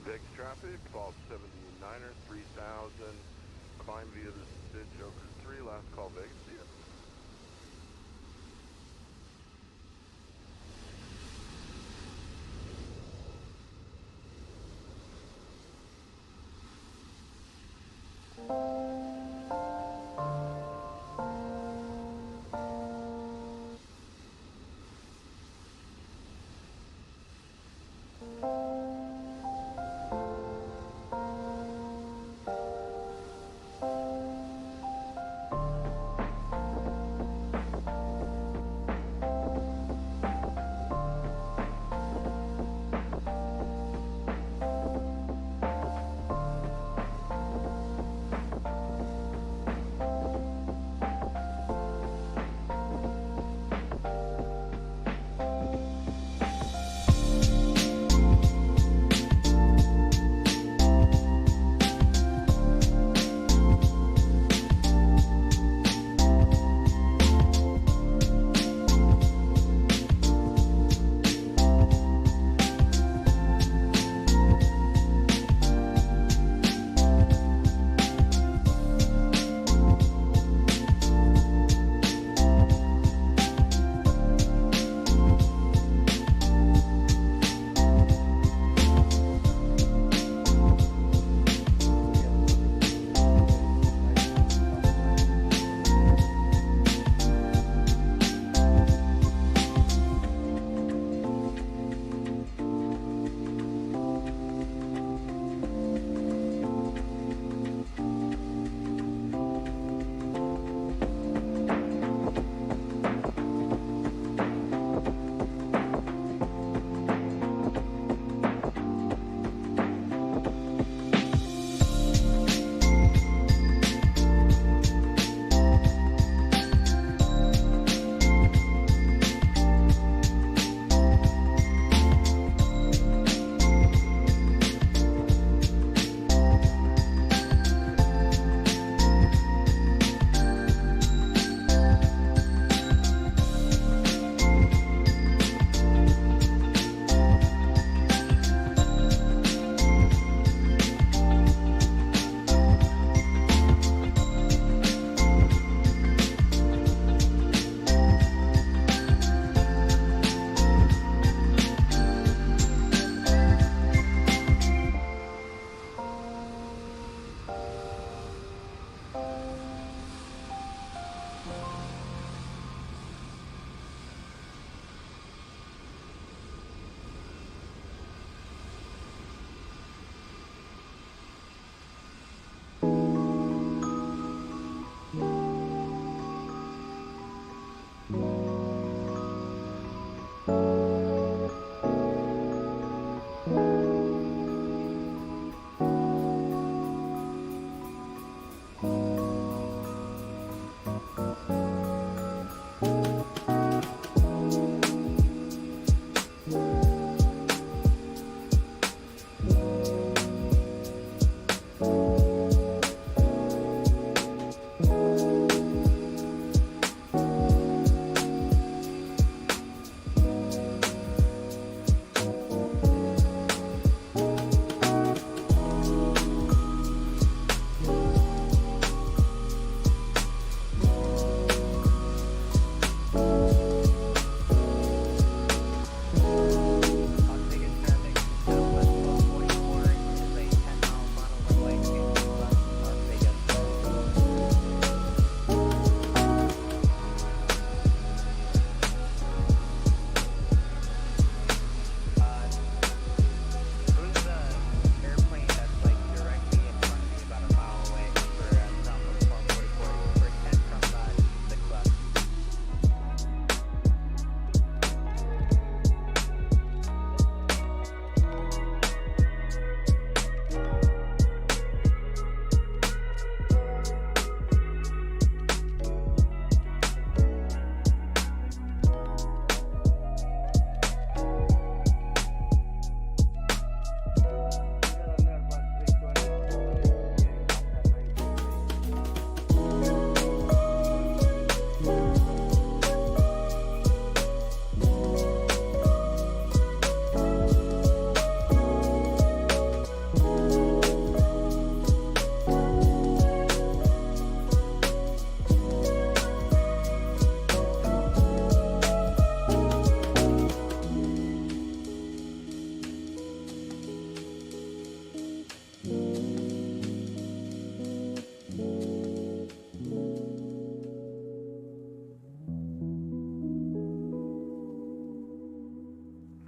Vex traffic, Vault 79er, 3000, climb via the ditch, Oak 3, last call Vegas, see ya.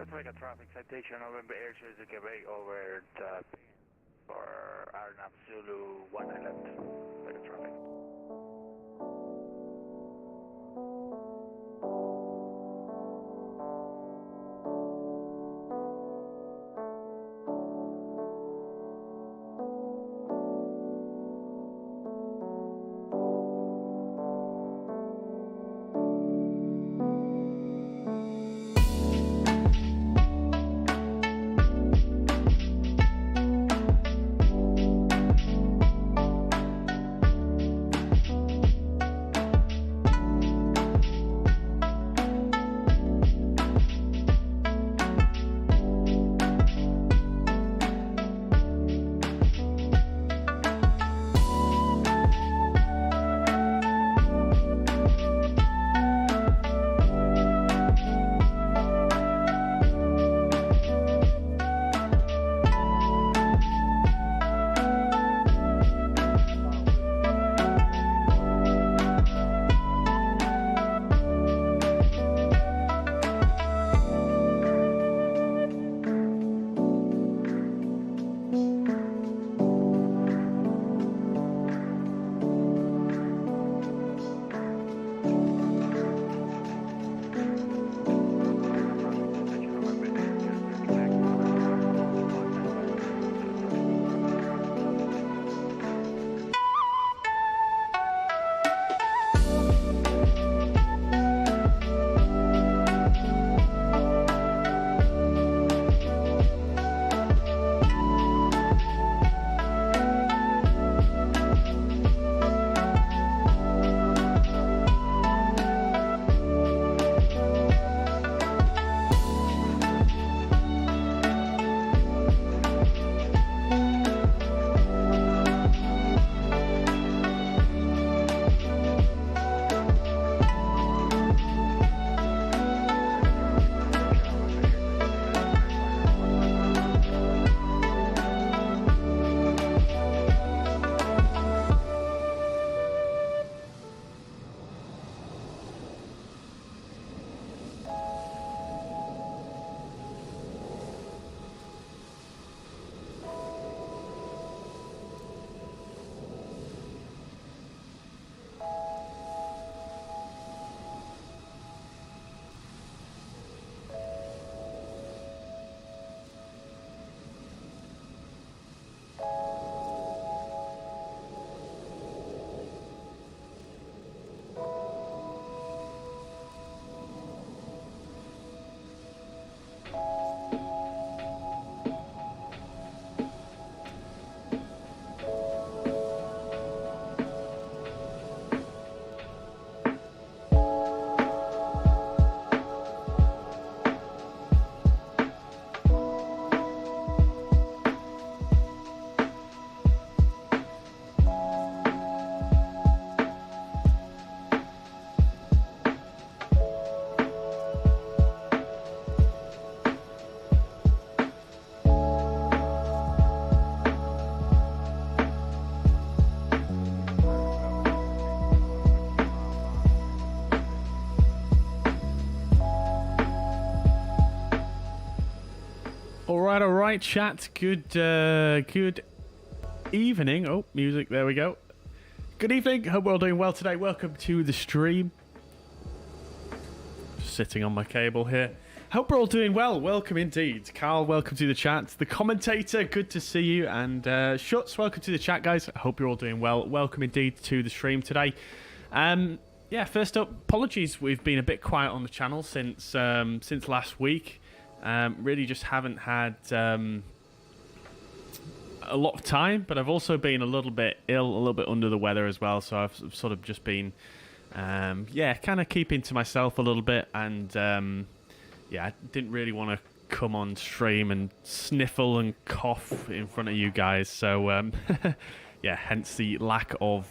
Pacific traffic citation November Air Series Quebec over the for Arnhem Zulu 1 Island. Traffic. All right, chat. Good evening. Oh, music. There we go. Good evening. Hope we're all doing well today. Welcome to the stream. Sitting on my cable here. Hope we're all doing well. Welcome indeed. Carl, welcome to the chat. The commentator, good to see you. And Schutz, welcome to the chat, guys. I hope you're all doing well. Welcome indeed to the stream today. Yeah, first up, apologies. We've been a bit quiet on the channel since last week. Really just haven't had a lot of time, but I've also been a little bit ill, a little bit under the weather as well. So I've sort of just been, yeah, kind of keeping to myself a little bit. And yeah, I didn't really want to come on stream and sniffle and cough in front of you guys. So yeah, hence the lack of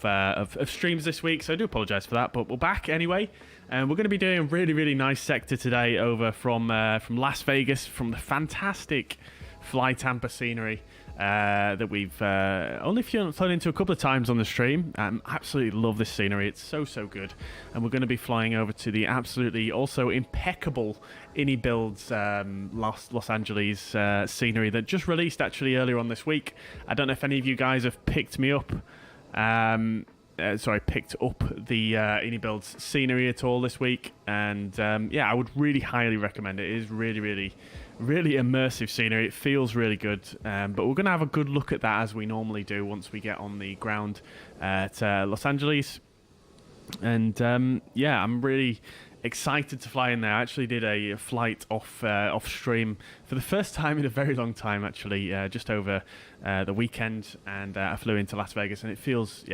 streams this week. So I do apologise for that, but we're back anyway. And we're going to be doing a really, really nice sector today over from Las Vegas, from the fantastic FlyTampa scenery that we've only flown into a couple of times on the stream. Absolutely love this scenery. It's so good. And we're going to be flying over to the absolutely also impeccable iniBuilds Los Angeles scenery that just released actually earlier on this week. I don't know if any of you guys have picked me up. Picked up the iniBuilds scenery at all this week, and yeah, I would really highly recommend it. It is really immersive scenery. It feels really good, but we're going to have a good look at that as we normally do once we get on the ground at Los Angeles. And yeah, I'm really excited to fly in there. I actually did a flight off stream for the first time in a very long time, actually, just over the weekend, and I flew into Las Vegas, and it feels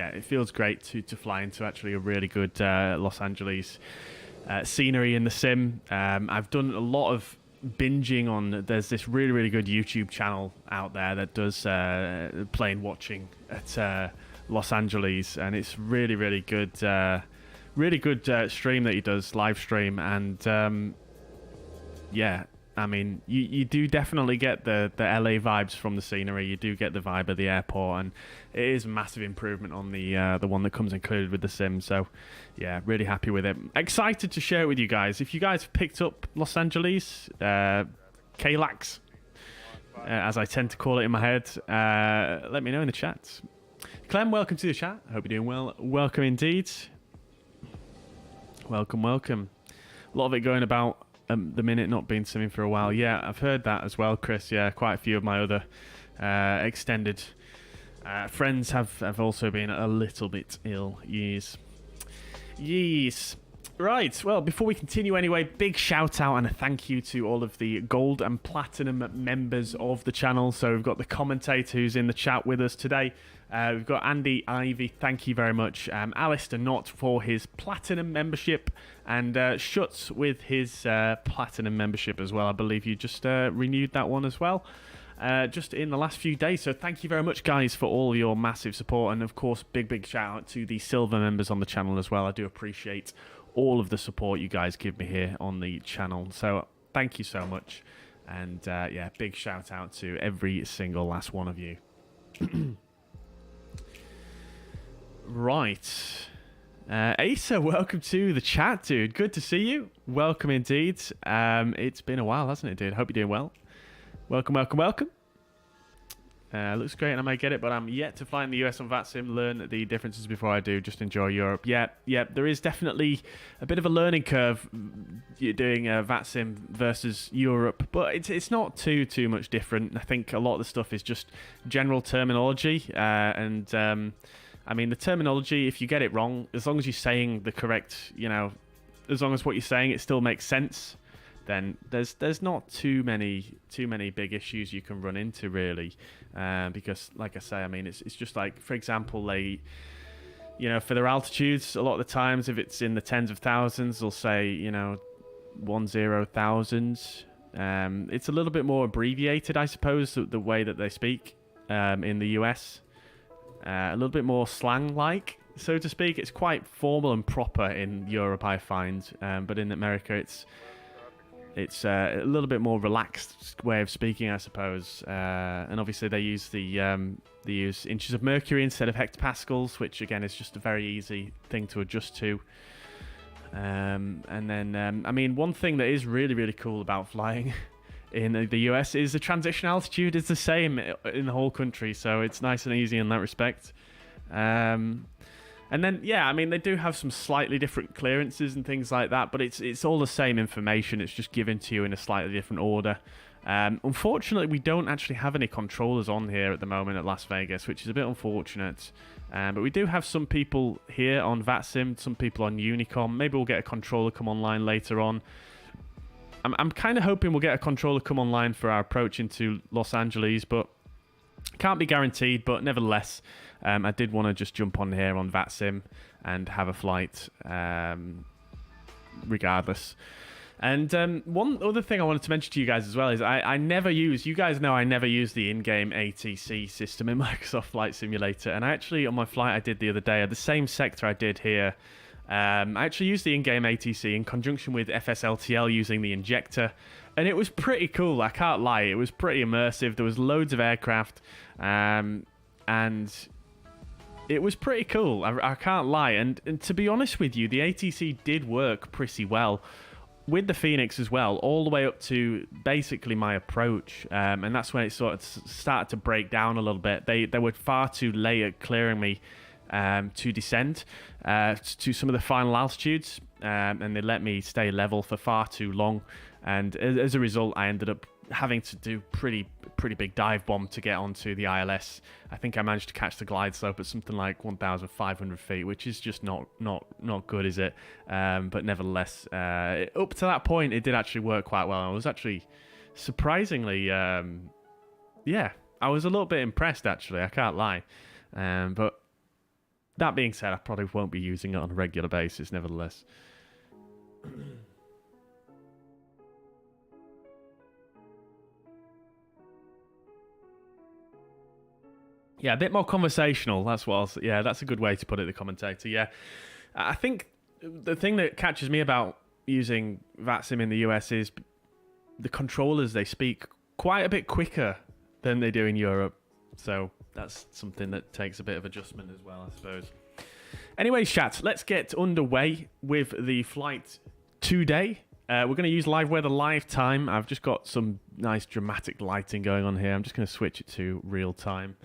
great to fly into actually a really good Los Angeles scenery in the sim. I've done a lot of binging on. There's this really good YouTube channel out there that does plane watching at Los Angeles, and it's really good. Really good stream that he does, live stream, and yeah, I mean, you do definitely get the LA vibes from the scenery. You do get the vibe of the airport, and it is a massive improvement on the one that comes included with the sim. So yeah, really happy with it. Excited to share it with you guys. If you guys have picked up Los Angeles KLAX, as I tend to call it in my head, let me know in the chat. Clem, welcome to the chat. I hope you're doing well. Welcome indeed. Welcome. A lot of it going about the minute not been simming for a while. Yeah, I've heard that as well, Chris. Yeah, quite a few of my other extended friends have also been a little bit ill. Yes. Right, well, before we continue anyway, big shout out and a thank you to all of the gold and platinum members of the channel. So we've got the commentator who's in the chat with us today. We've got Andy Ivy, thank you very much. Alistair Knott for his platinum membership, and Schutz with his platinum membership as well. I believe you just renewed that one as well, just in the last few days. So thank you very much, guys, for all your massive support. And of course, big shout out to the silver members on the channel as well. I do appreciate all of the support you guys give me here on the channel. So thank you so much. And yeah, big shout out to every single last one of you. Right. Asa, welcome to the chat, dude. Good to see you. Welcome indeed. It's been a while, hasn't it, dude? Hope you're doing well. Welcome. Looks great, and I may get it, but I'm yet to fly in the US on VATSIM, learn the differences before I do, just enjoy Europe. Yeah, there is definitely a bit of a learning curve you're doing VATSIM versus Europe, but it's not too much different. I think a lot of the stuff is just general terminology, and I mean, the terminology, if you get it wrong, as long as you're saying the correct, as long as what you're saying, it still makes sense, then there's not too many big issues you can run into, really, because, like I say, I mean, it's just like, for example, they, for their altitudes, a lot of the times, if it's in the tens of thousands, they'll say, 10,000. It's a little bit more abbreviated, I suppose, the way that they speak in the US. A little bit more slang-like, so to speak. It's quite formal and proper in Europe, I find, but in America, it's a little bit more relaxed way of speaking, I suppose. And obviously, they use they use inches of mercury instead of hectopascals, which again is just a very easy thing to adjust to. And then, I mean, one thing that is really cool about flying in the US is the transition altitude is the same in the whole country, so it's nice and easy in that respect. And then, yeah, I mean, they do have some slightly different clearances and things like that, but it's all the same information. It's just given to you in a slightly different order. Unfortunately, we don't actually have any controllers on here at the moment at Las Vegas, which is a bit unfortunate. But we do have some people here on VATSIM, some people on Unicom. Maybe we'll get a controller come online later on. I'm kind of hoping we'll get a controller come online for our approach into Los Angeles, but can't be guaranteed. But nevertheless, I did want to just jump on here on VATSIM and have a flight regardless. And one other thing I wanted to mention to you guys as well is I never use, you guys know I never use the in-game ATC system in Microsoft Flight Simulator. And I actually, on my flight I did the other day, at the same sector I did here, I actually used the in-game ATC in conjunction with FSLTL using the injector. And it was pretty cool, I can't lie. It was pretty immersive. There was loads of aircraft, and it was pretty cool. I can't lie. And to be honest with you, the ATC did work pretty well with the Fenix as well, all the way up to basically my approach. And that's when it sort of started to break down a little bit. They were far too late at clearing me to descend to some of the final altitudes, and they let me stay level for far too long. And as a result, I ended up having to do pretty big dive bomb to get onto the ILS. I think I managed to catch the glide slope at something like 1,500 feet, which is just not good, is it? But nevertheless, up to that point, it did actually work quite well. I was actually surprisingly, yeah, I was a little bit impressed, actually. I can't lie. But that being said, I probably won't be using it on a regular basis, nevertheless. Yeah, a bit more conversational. That's what I was, yeah, that's a good way to put it, the commentator. Yeah, I think the thing that catches me about using VATSIM in the US is the controllers, they speak quite a bit quicker than they do in Europe. So that's something that takes a bit of adjustment as well, I suppose. Anyway, chat, let's get underway with the flight today. We're going to use live weather live time. I've just got some nice dramatic lighting going on here. I'm just going to switch it to real time.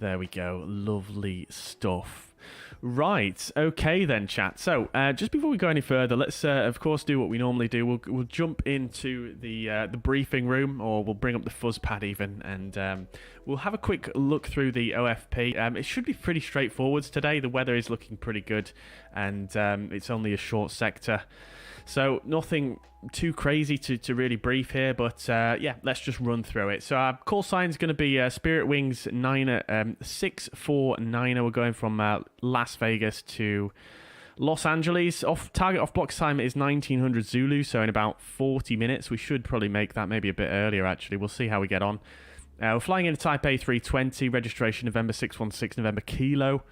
There we go. Lovely stuff. Right. Okay then, chat. So, just before we go any further, let's, of course, do what we normally do. We'll jump into the briefing room, or we'll bring up the fuzz pad even, and we'll have a quick look through the OFP. It should be pretty straightforward today. The weather is looking pretty good, and it's only a short sector. So nothing too crazy to really brief here, but yeah, let's just run through it. So our call sign is going to be Spirit Wings 649. We're going from Las Vegas to Los Angeles. Target off block time is 1900 Zulu, so in about 40 minutes. We should probably make that maybe a bit earlier, actually. We'll see how we get on. We're flying in a Type A320, registration November 616, November Kilo.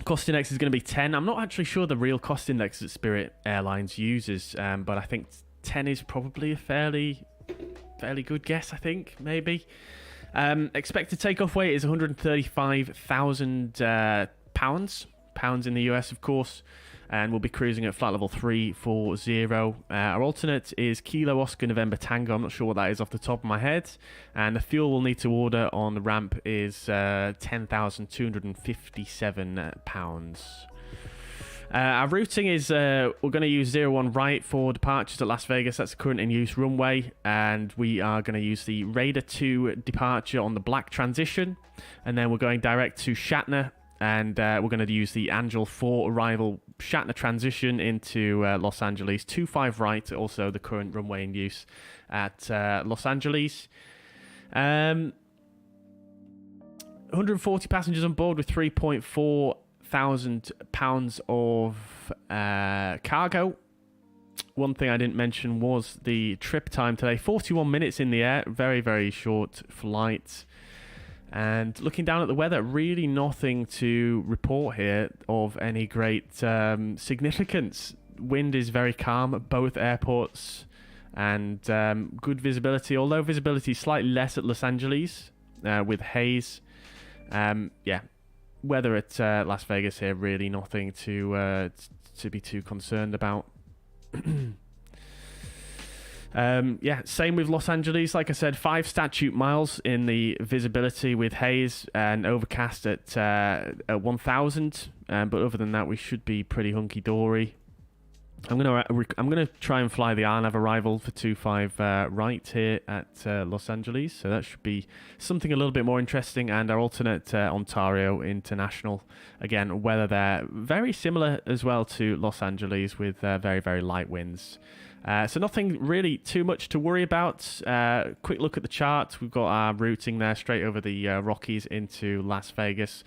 Cost index is going to be 10. I'm not actually sure the real cost index that Spirit Airlines uses, but I think 10 is probably a fairly good guess, I think, maybe. Expected takeoff weight is 135,000 pounds in the US, of course, and we'll be cruising at flight level 340. Our alternate is Kilo Oscar November Tango. I'm not sure what that is off the top of my head. And the fuel we'll need to order on the ramp is 10,257 pounds. Our routing is, we're going to use 01 right for departures at Las Vegas. That's the current in use runway. And we are going to use the Raider 2 departure on the black transition. And then we're going direct to Shatner. And we're going to use the Angel 4 arrival Shatner transition into Los Angeles. 25 right, also the current runway in use at Los Angeles. 140 passengers on board with 3.4 thousand pounds of cargo. One thing I didn't mention was the trip time today. 41 minutes in the air. Very, very short flight. And looking down at the weather, really nothing to report here of any great significance. Wind is very calm at both airports, and good visibility, although visibility is slightly less at Los Angeles with haze. Yeah, weather at Las Vegas here, really nothing to be too concerned about. Yeah, same with Los Angeles. Like I said, 5 statute miles in the visibility with haze and overcast at 1,000. But other than that, we should be pretty hunky dory. I'm gonna try and fly the RNAV arrival for 25 right here at Los Angeles. So that should be something a little bit more interesting. And our alternate Ontario International. Again, weather there very similar as well to Los Angeles with very, very light winds. So nothing really too much to worry about. Quick look at the chart. We've got our routing there straight over the Rockies into Las Vegas,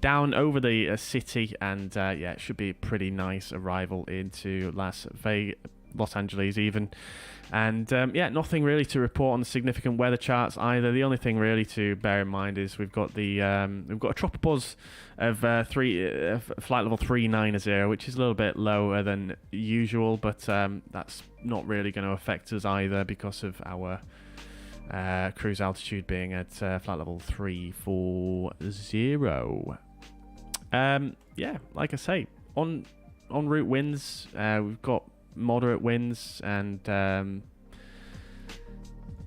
down over the city, and yeah, it should be a pretty nice arrival into Las Los Angeles even. And yeah, nothing really to report on the significant weather charts either. The only thing really to bear in mind is we've got the we've got a tropopause of flight level 390, which is a little bit lower than usual, but that's not really going to affect us either because of our cruise altitude being at flight level 340. Yeah, like I say, en route winds, we've got moderate winds, and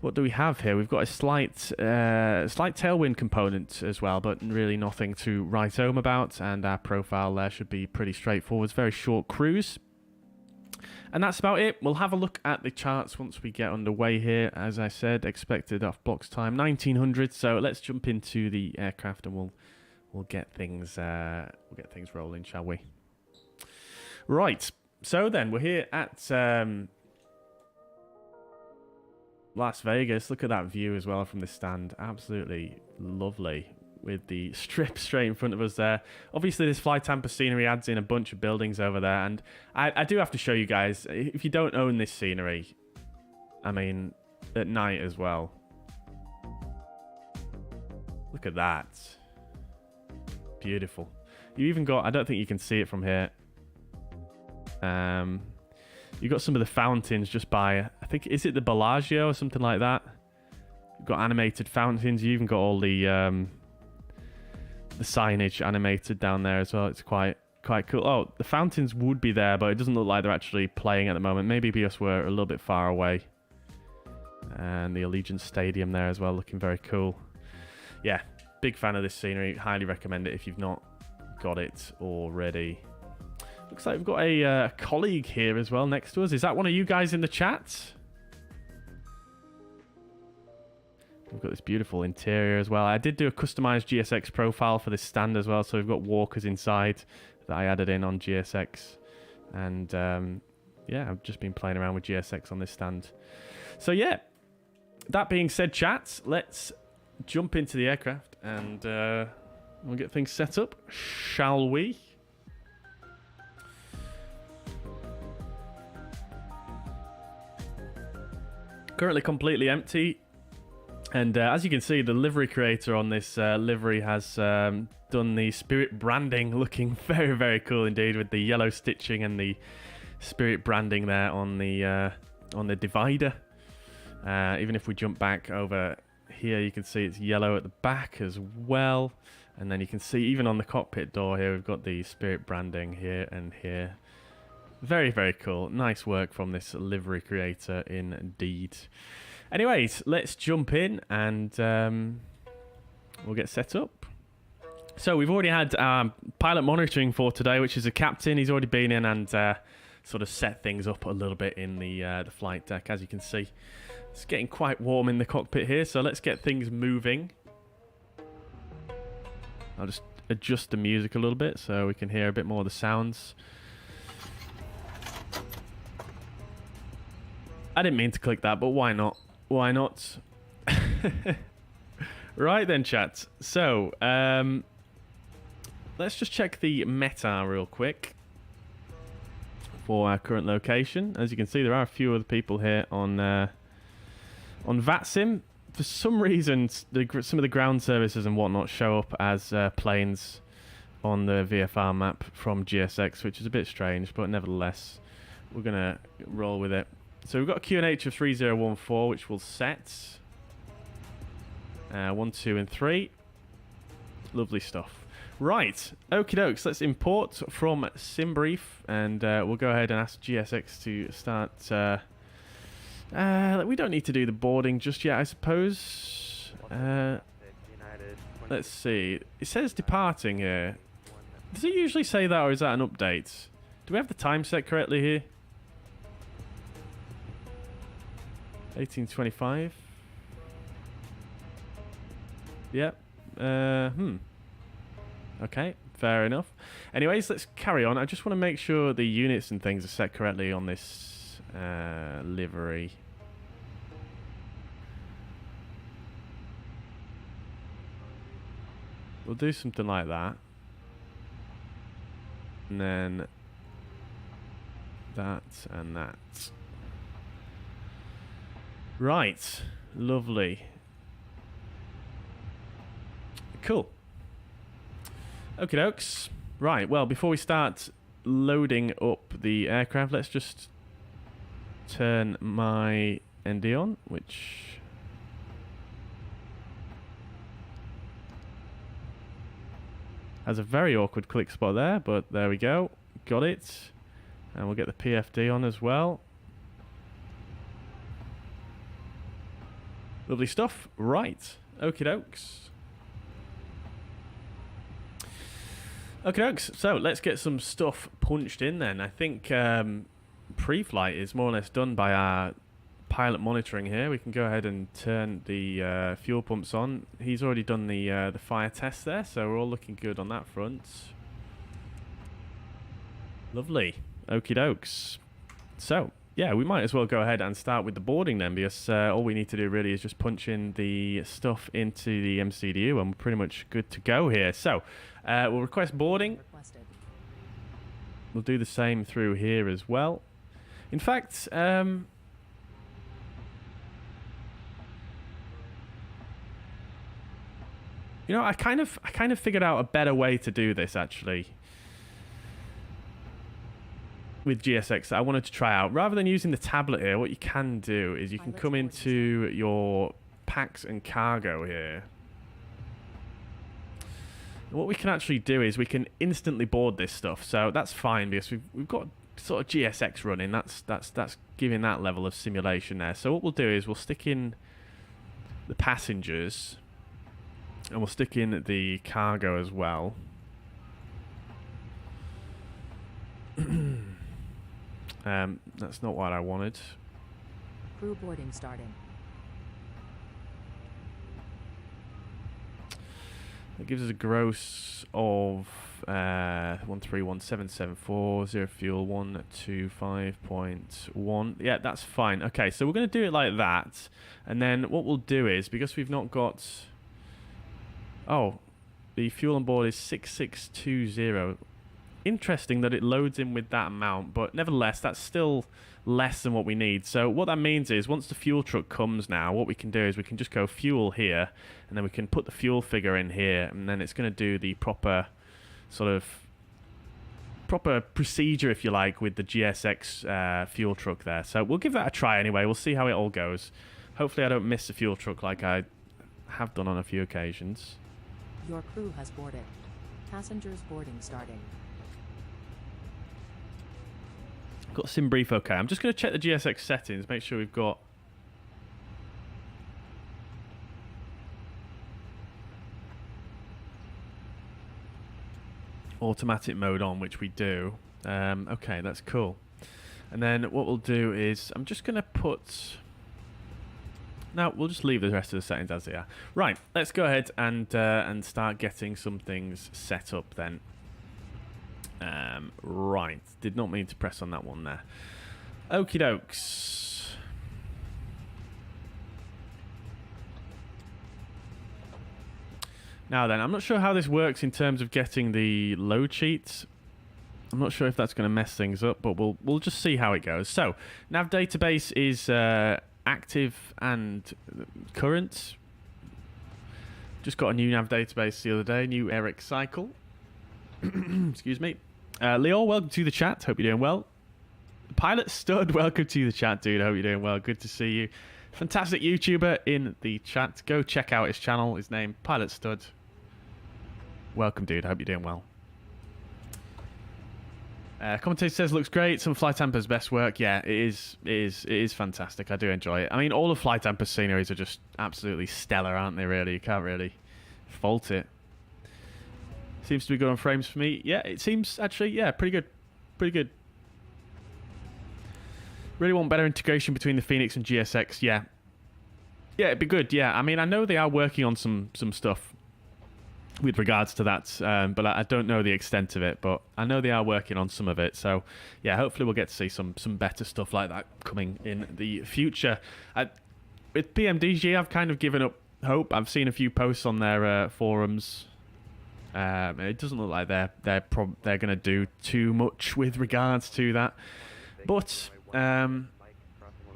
what do we have here? We've got a slight tailwind component as well, but really nothing to write home about, and our profile there should be pretty straightforward. It's a very short cruise. And that's about it. We'll have a look at the charts once we get underway here. As I said, expected off blocks time 1900. So let's jump into the aircraft and we'll get things rolling, shall we? Right. So then we're here at Las Vegas. Look at that view as well from this stand. Absolutely lovely, with the strip straight in front of us there. Obviously, this FlyTampa scenery adds in a bunch of buildings over there, and I do have to show you guys, if you don't own this scenery, I mean, at night as well. Look at that. Beautiful. You even got, I don't think you can see it from here. You've got some of the fountains just by, I think, is it the Bellagio or something like that? You've got animated fountains. You even got all the signage animated down there as well. It's quite cool. Oh, the fountains would be there, but it doesn't look like they're actually playing at the moment. Maybe because we're a little bit far away. And the Allegiant Stadium there as well, looking very cool. Yeah, big fan of this scenery. Highly recommend it if you've not got it already. Looks like we've got a colleague here as well next to us. Is that one of you guys in the chat? We've got this beautiful interior as well. I did do a customized GSX profile for this stand as well. So we've got walkers inside that I added in on GSX. And yeah, I've just been playing around with GSX on this stand. So yeah, that being said, chat, let's jump into the aircraft and we'll get things set up, shall we? Currently completely empty. And as you can see, the livery creator on this livery has done the Spirit branding, looking very, very cool indeed, with the yellow stitching and the Spirit branding there on the divider. Even if we jump back over here, you can see it's yellow at the back as well. And then you can see even on the cockpit door here, we've got the Spirit branding here and here. Very, very cool. Nice work from this livery creator indeed. Anyways, let's jump in and we'll get set up. So we've already had pilot monitoring for today, which is a captain. He's already been in and sort of set things up a little bit in the flight deck, as you can see. It's getting quite warm in the cockpit here, so let's get things moving. I'll just adjust the music a little bit so we can hear a bit more of the sounds. I didn't mean to click that, but why not? Why not? Right then, chat. So, let's just check the METAR real quick for our current location. As you can see, there are a few other people here on VATSIM. For some reason, some of the ground services and whatnot show up as planes on the VFR map from GSX, which is a bit strange, but nevertheless, we're going to roll with it. So we've got a QNH of 3014, which will set 1, 2, and 3. Lovely stuff. Right, okie dokes. Let's import from SimBrief, and we'll go ahead and ask GSX to start. We don't need to do the boarding just yet, I suppose. Let's see. It says departing here. Does it usually say that, or is that an update? Do we have the time set correctly here? 1825. Yep. Okay, fair enough. Anyways, let's carry on. I just want to make sure the units and things are set correctly on this livery. We'll do something like that. And then that and that. Right. Lovely. Cool. Okie dokes. Right, well, before we start loading up the aircraft, let's just turn my ND on, which... has a very awkward click spot there, but there we go. Got it. And we'll get the PFD on as well. Lovely stuff. Right. Okie dokes. Okay, dokes. So let's get some stuff punched in then. I think pre-flight is more or less done by our pilot monitoring here. We can go ahead and turn the fuel pumps on. He's already done the fire test there, so we're all looking good on that front. Lovely. Okie dokes. So, yeah, we might as well go ahead and start with the boarding then, because all we need to do really is just punch in the stuff into the MCDU and we're pretty much good to go here. So, we'll request boarding. We'll do the same through here as well. In fact, you know, I kind of figured out a better way to do this actually. With GSX that I wanted to try out. Rather than using the tablet here, what you can do is you can come into your packs and cargo here. And what we can actually do is we can instantly board this stuff. So that's fine because we've got sort of GSX running. That's giving that level of simulation there. So what we'll do is we'll stick in the passengers and we'll stick in the cargo as well. That's not what I wanted. Crew boarding starting. It gives us a gross of 131,774, 0 fuel, 125.1. Yeah, that's fine. Okay, so we're going to do it like that. And then what we'll do is, because we've not got... Oh, the fuel on board is 6620. Interesting that it loads in with that amount, but nevertheless, that's still less than what we need. So what that means is once the fuel truck comes now, what we can do is we can just go fuel here, and then we can put the fuel figure in here, and then it's going to do the proper procedure, if you like, with the GSX fuel truck there. So we'll give that a try anyway. We'll see how it all goes. Hopefully I don't miss the fuel truck like I have done on a few occasions. Your crew has boarded. Passengers boarding starting. Got sim brief okay. I'm just going to check the GSX settings, make sure we've got automatic mode on, which we do. Okay, that's cool. And then what we'll do is I'm just going to put... No, we'll just leave the rest of the settings as they are. Right, let's go ahead and start getting some things set up then. Right, did not mean to press on that one there. Okie dokes. Now then, I'm not sure how this works in terms of getting the load sheets. I'm not sure if that's going to mess things up, but we'll just see how it goes. So, nav database is active and current. Just got a new nav database the other day, new Eric cycle. Excuse me. Leo, welcome to the chat. Hope you're doing well. Pilot Stud, welcome to the chat, dude. Hope you're doing well. Good to see you. Fantastic YouTuber in the chat. Go check out his channel. His name, Pilot Stud. Welcome, dude. Hope you're doing well. Commentator says looks great. Some FlyTampa's best work. Yeah, it is fantastic. I do enjoy it. I mean, all of FlyTampa's sceneries are just absolutely stellar, aren't they? Really, you can't really fault it. Seems to be good on frames for me. Yeah, it seems actually, yeah, pretty good. Pretty good. Really want better integration between the Fenix and GSX. Yeah. Yeah, it'd be good. Yeah, I mean, I know they are working on some stuff with regards to that, but I don't know the extent of it, but I know they are working on some of it. So, yeah, hopefully we'll get to see some better stuff like that coming in the future. With PMDG, I've kind of given up hope. I've seen a few posts on their forums. It doesn't look like they're going to do too much with regards to that, but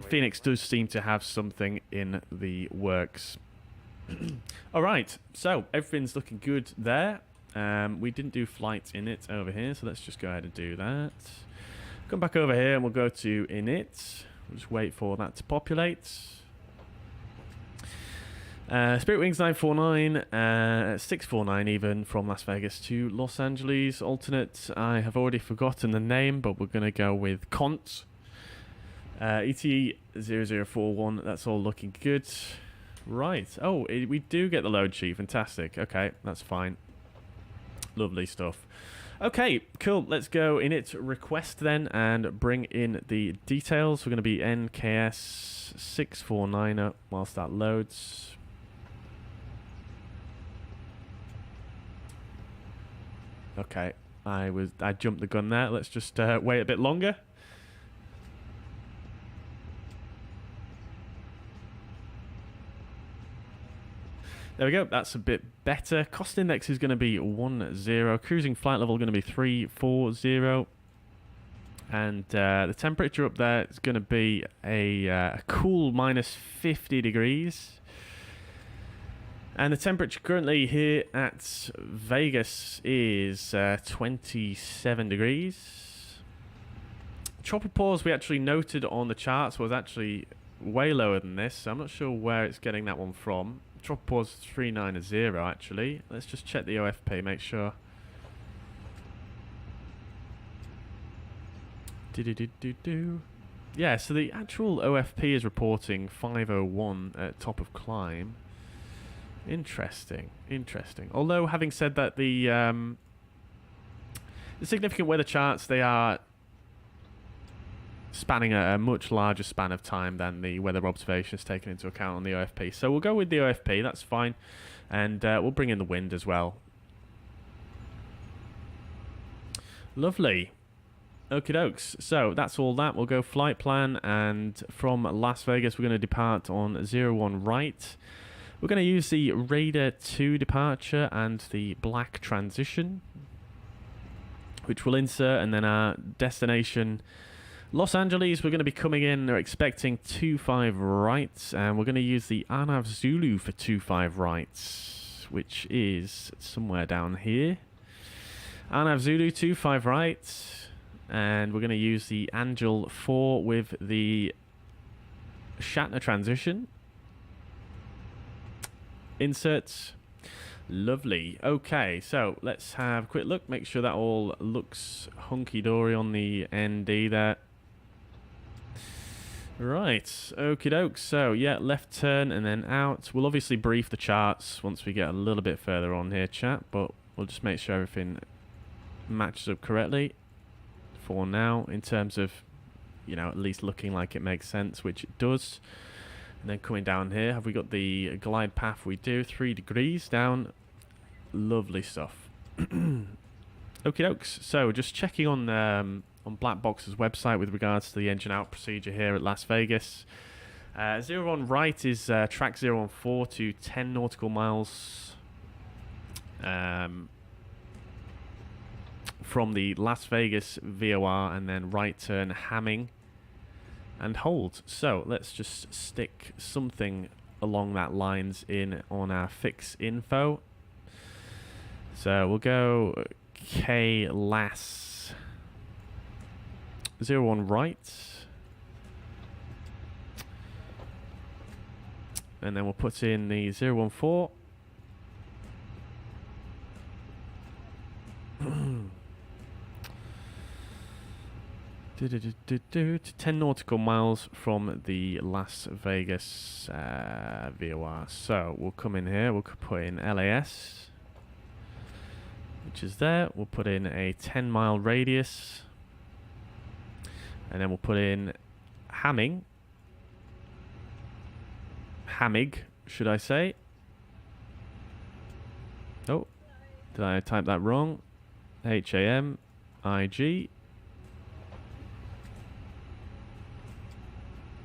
Fenix does seem to have something in the works. All right, so everything's looking good there. We didn't do flight init over here, so let's just go ahead and do that. Come back over here and we'll go to init. We'll just wait for that to populate. Spirit Wings 949, 649 even, from Las Vegas to Los Angeles. Alternate, I have already forgotten the name, but we're going to go with Cont. ET0041, that's all looking good. Right, oh, we do get the load sheet, fantastic. Okay, that's fine. Lovely stuff. Okay, cool, let's go init request then and bring in the details. We're going to be NKS 649 whilst that loads. Okay, I jumped the gun there. Let's just wait a bit longer. There we go. That's a bit better. Cost index is going to be 10. Cruising flight level going to be 340. And the temperature up there is going to be a cool minus 50 degrees. And the temperature currently here at Vegas is 27 degrees. Tropopause we actually noted on the charts was actually way lower than this, so I'm not sure where it's getting that one from. Tropopause 390 actually. Let's just check the OFP, make sure. Yeah, so the actual OFP is reporting 501 at top of climb. Interesting, interesting. Although, having said that, the significant weather charts, they are spanning a much larger span of time than the weather observations taken into account on the OFP. So we'll go with the OFP, that's fine. And we'll bring in the wind as well. Lovely. Okie dokes. So that's all that. We'll go flight plan, and from Las Vegas, we're going to depart on 01 right. We're going to use the Raider 2 departure and the black transition, which we'll insert, and then our destination, Los Angeles, we're going to be coming in, they're expecting 25 right, and we're going to use the Arnav Zulu for 25 right, which is somewhere down here. Arnav Zulu 25 right, and we're going to use the Angel 4 with the Shatner transition. Inserts. Lovely. Okay, so let's have a quick look, make sure that all looks hunky-dory on the ND there. Right, okie doke. So yeah, left turn and then out. We'll obviously brief the charts once we get a little bit further on here, chat, but we'll just make sure everything matches up correctly for now, in terms of, you know, at least looking like it makes sense, which it does. And then coming down here, have we got the glide path? We do. 3 degrees down. Lovely stuff. Okie dokes. So just checking on Black Box's website with regards to the engine out procedure here at Las Vegas. 01 right is track 014 to 10 nautical miles from the Las Vegas VOR, and then right turn Hamming and hold. So let's just stick something along that lines in on our fix info. So we'll go KLAS 01 right, and then we'll put in the 014. To 10 nautical miles from the Las Vegas VOR. So we'll come in here, we'll put in LAS, which is there. We'll put in a 10-mile radius, and then we'll put in Hamming, should I say. Oh, did I type that wrong? HAMIG.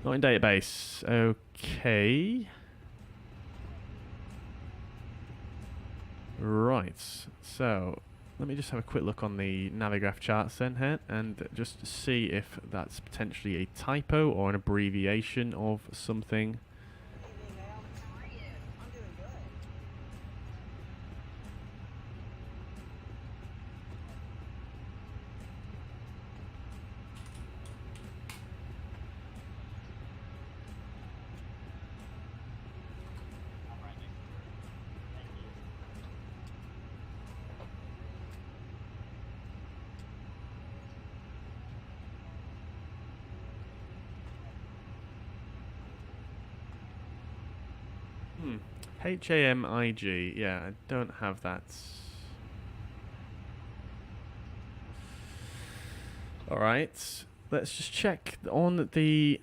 Not in database. Okay. Right. So let me just have a quick look on the Navigraph charts then here, and just see if that's potentially a typo or an abbreviation of something. HAMIG, yeah, I don't have that. Alright, let's just check on the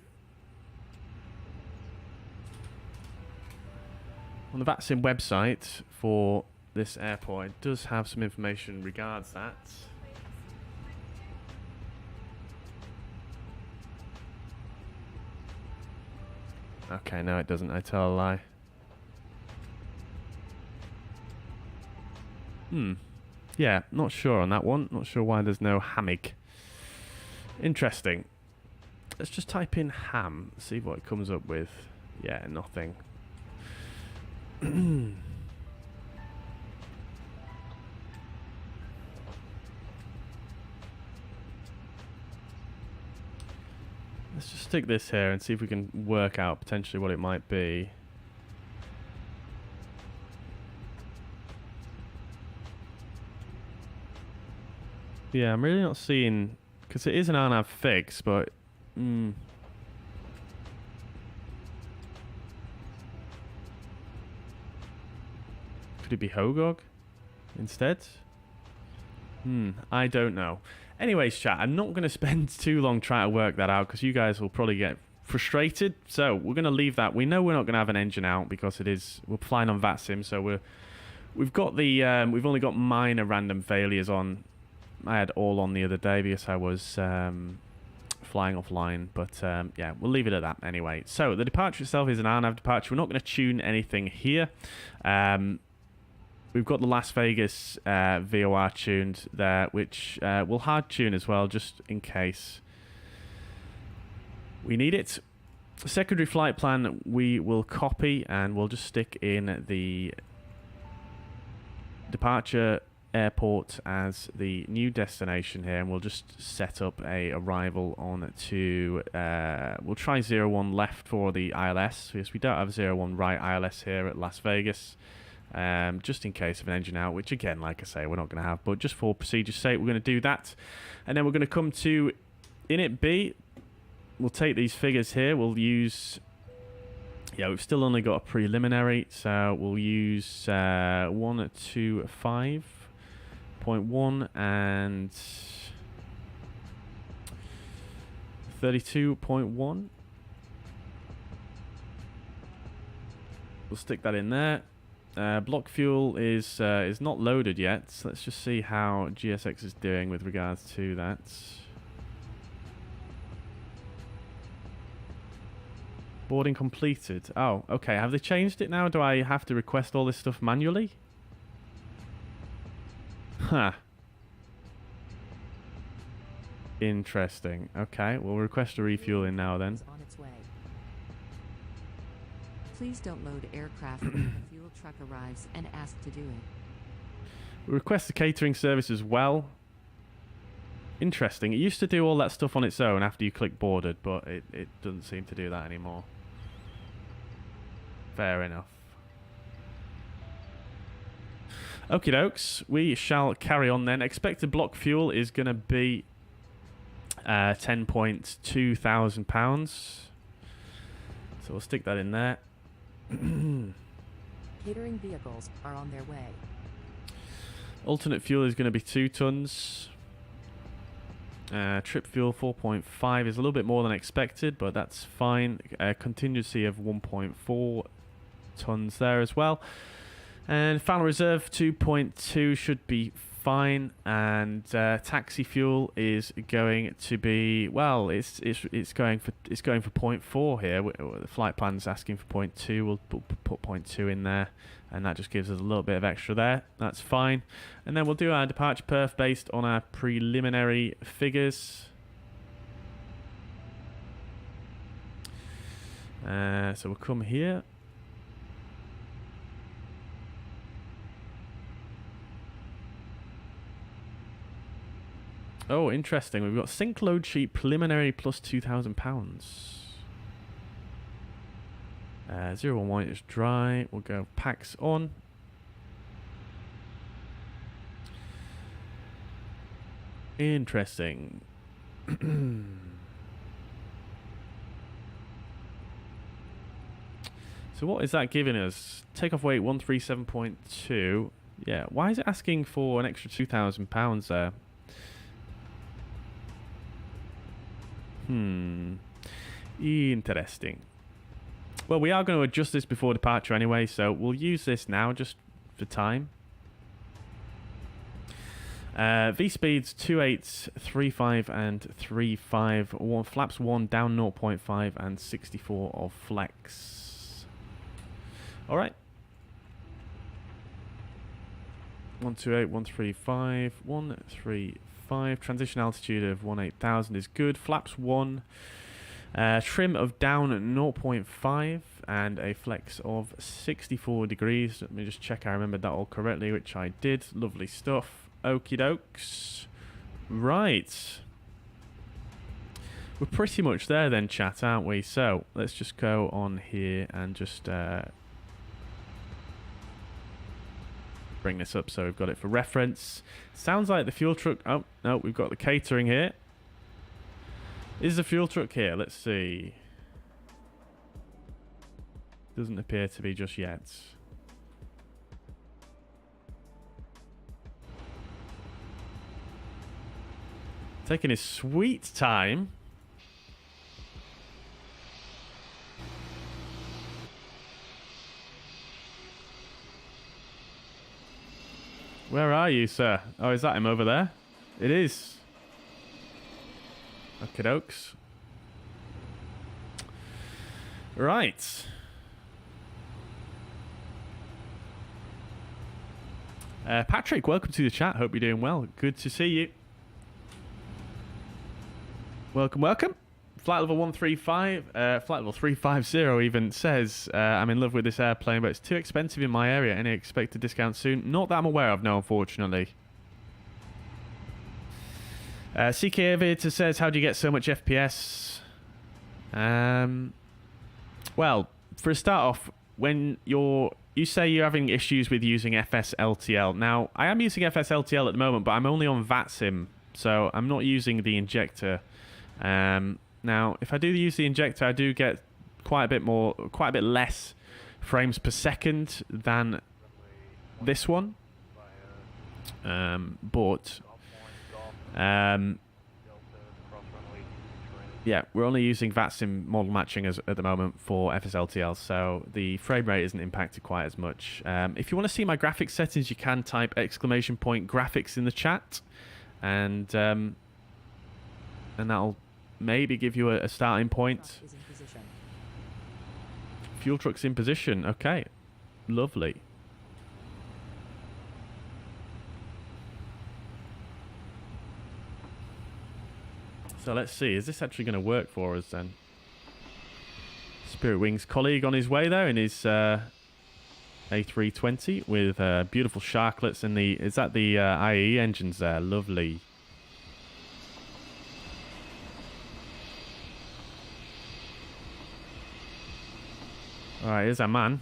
VATSIM website for this airport. It does have some information regards that. Okay, no it doesn't, I tell a lie. Yeah, not sure on that one. Not sure why there's no hamig. Interesting. Let's just type in ham, see what it comes up with. Yeah, nothing. Let's just stick this here and see if we can work out potentially what it might be. Yeah, I'm really not seeing, because it is an RNAV fix, but could it be Hogog instead? I don't know. Anyways, chat, I'm not going to spend too long trying to work that out because you guys will probably get frustrated. So we're going to leave that. We know we're not going to have an engine out because we're flying on VATSIM, so we've got the we've only got minor random failures on. I had all on the other day because I was flying offline, but yeah, we'll leave it at that anyway. So the departure itself is an RNAV departure. We're not going to tune anything here. We've got the Las Vegas VOR tuned there, which we'll hard tune as well, just in case we need it. Secondary flight plan we will copy, and we'll just stick in the departure airport as the new destination here, and we'll just set up a arrival on to we'll try 01 left for the ILS, because we don't have 01 right ILS here at Las Vegas, just in case of an engine out, which again, like I say, we're not going to have, but just for procedure's sake, we're going to do that. And then we're going to come to init B. We'll take these figures here, we'll use, yeah, we've still only got a preliminary, so we'll use 125.1 and 32.1. We'll stick that in there. Block fuel is not loaded yet, so let's just see how GSX is doing with regards to that. Boarding completed. Oh, okay. Have they changed it now? Do I have to request all this stuff manually? Huh. Interesting. Okay, we'll request a refueling now then. On its way. Please don't load aircraft when the fuel truck arrives and ask to do it. We request the catering service as well. Interesting. It used to do all that stuff on its own after you click boarded, but it doesn't seem to do that anymore. Fair enough. Okie dokes, we shall carry on then. Expected block fuel is going to be £10.2 thousand. So we'll stick that in there. Catering vehicles are on their way. Alternate fuel is going to be 2 tons. Trip fuel 4.5 is a little bit more than expected, but that's fine. Contingency of 1.4 tons there as well. And final reserve 2.2 should be fine, and taxi fuel is going to be, well, it's going for 0.4 here. The flight plan's asking for 0.2. We'll put 0.2 in there, and that just gives us a little bit of extra there. That's fine, and then we'll do our departure perf based on our preliminary figures. So we'll come here. Oh, interesting. We've got sync load sheet preliminary plus £2,000. 011 is dry. We'll go packs on. Interesting. So what is that giving us? Takeoff weight 137.2. Yeah, why is it asking for an extra £2,000 there? Interesting. Well, we are going to adjust this before departure anyway, so we'll use this now just for time. V speeds 28, 35 and 35. Flaps 1 down 0.5 and 64 of flex. Alright. 128, 135, 135. Transition altitude of 18,000 is good. Flaps 1. Trim of down 0.5 and a flex of 64 degrees. Let me just check I remembered that all correctly, which I did. Lovely stuff. Okie dokes. Right. We're pretty much there then, chat, aren't we? So let's just go on here and just bring this up so we've got it for reference. Sounds like the fuel truck. Oh no, we've got the catering here. Is the fuel truck here? Let's see. Doesn't appear to be just yet. Taking his sweet time. Where are you, sir? Oh, is that him over there? It is. Okay, dokes. Right. Patrick, welcome to the chat. Hope you're doing well. Good to see you. Welcome, welcome. Flight level 135, flight level 350 even says, I'm in love with this airplane, but it's too expensive in my area. Any expected discount soon? Not that I'm aware of, no, unfortunately. CK Aviator says, how do you get so much FPS? Well, for a start off, when you say you're having issues with using FSLTL. Now, I am using FSLTL at the moment, but I'm only on VATSIM, so I'm not using the injector. Now, if I do use the injector, I do get quite a bit less frames per second than this one. Yeah, we're only using VATSIM model matching at the moment for FSLTL, so the frame rate isn't impacted quite as much. If you want to see my graphics settings, you can type !graphics in the chat, and that'll maybe give you a starting point. Fuel truck's in position. Okay, lovely. So let's see, is this actually going to work for us then? Spirit Wings colleague on his way there in his A320 with beautiful sharklets and is that the IE engines there? Lovely. Alright, here's our man.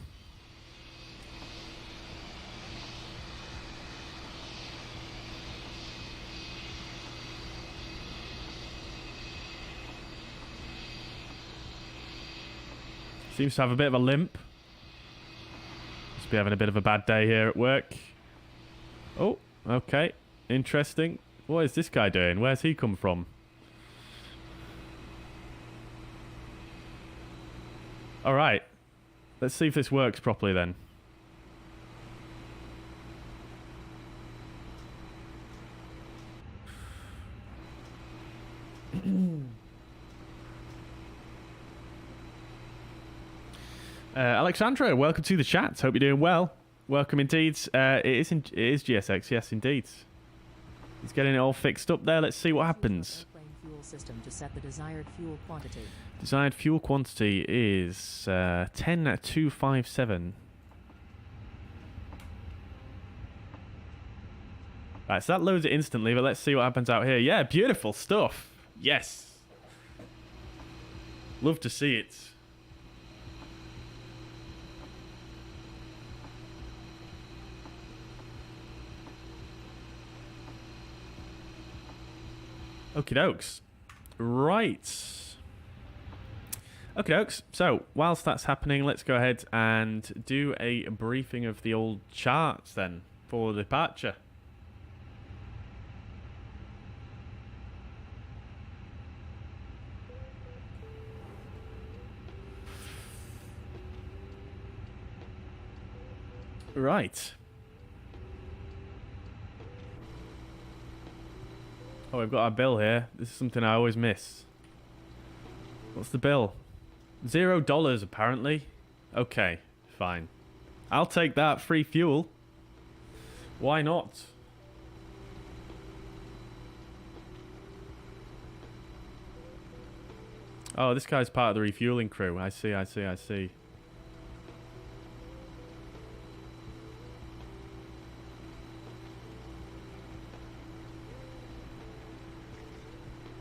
Seems to have a bit of a limp. Must be having a bit of a bad day here at work. Oh, okay. Interesting. What is this guy doing? Where's he come from? Alright. Let's see if this works properly then. Alexandra, welcome to the chat. Hope you're doing well. Welcome indeed. It is GSX, yes, indeed. He's getting it all fixed up there. Let's see what happens. Fuel system to set the desired fuel quantity. Desired fuel quantity is 10,257. Right, so that loads it instantly, but let's see what happens out here. Yeah, beautiful stuff. Yes. Love to see it. Okie dokes. Right. Okie dokes. So, whilst that's happening, let's go ahead and do a briefing of the old charts then for departure. Right. Oh, we've got our bill here. This is something I always miss. What's the bill? $0 apparently. Okay, fine. I'll take that. Free fuel. Why not? Oh, this guy's part of the refueling crew. I see, I see, I see.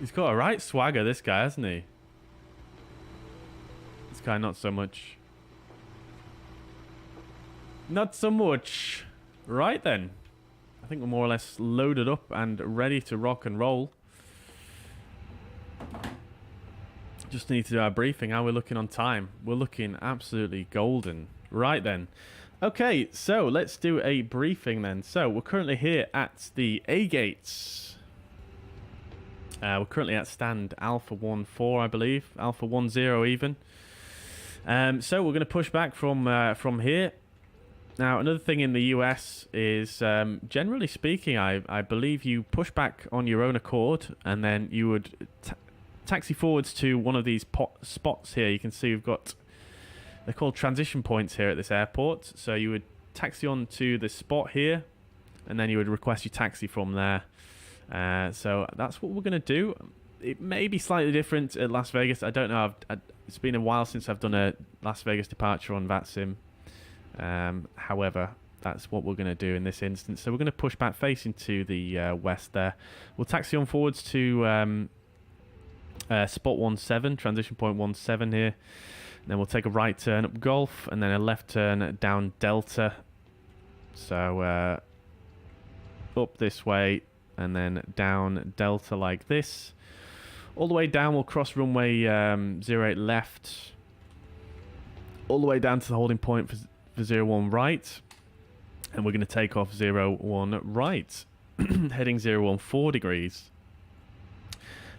He's got a right swagger, this guy, hasn't he? This guy, not so much. Not so much. Right then. I think we're more or less loaded up and ready to rock and roll. Just need to do our briefing. How we're looking on time. We're looking absolutely golden. Right then. Okay, so let's do a briefing then. So we're currently here at the A gates. We're currently at stand Alpha 14, I believe. Alpha 10 even. So we're going to push back from here. Now, another thing in the US is, generally speaking, I believe you push back on your own accord, and then you would taxi forwards to one of these spots here. You can see we've got, they're called transition points here at this airport. So you would taxi on to the spot here, and then you would request your taxi from there. So that's what we're going to do. It may be slightly different at Las Vegas. I don't know. It's been a while since I've done a Las Vegas departure on VATSIM. However, that's what we're going to do in this instance. So we're going to push back facing to the west there. We'll taxi on forwards to spot 17, transition point 17 here. And then we'll take a right turn up Gulf and then a left turn down Delta. So up this way. And then down Delta like this. All the way down, we'll cross runway 08 left. All the way down to the holding point for 01 right. And we're going to take off 01 right. Heading 014 degrees.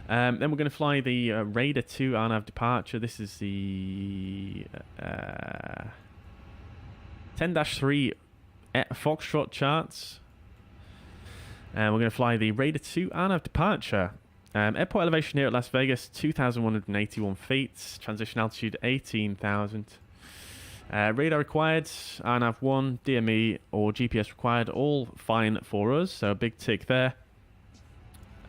Then we're going to fly the Raider 2 RNAV departure. This is the 10-3 Foxtrot charts. And we're going to fly the Raider 2 RNAV departure. Airport elevation here at Las Vegas, 2,181 feet. Transition altitude, 18,000. Radar required, RNAV 1, DME or GPS required. All fine for us, so a big tick there.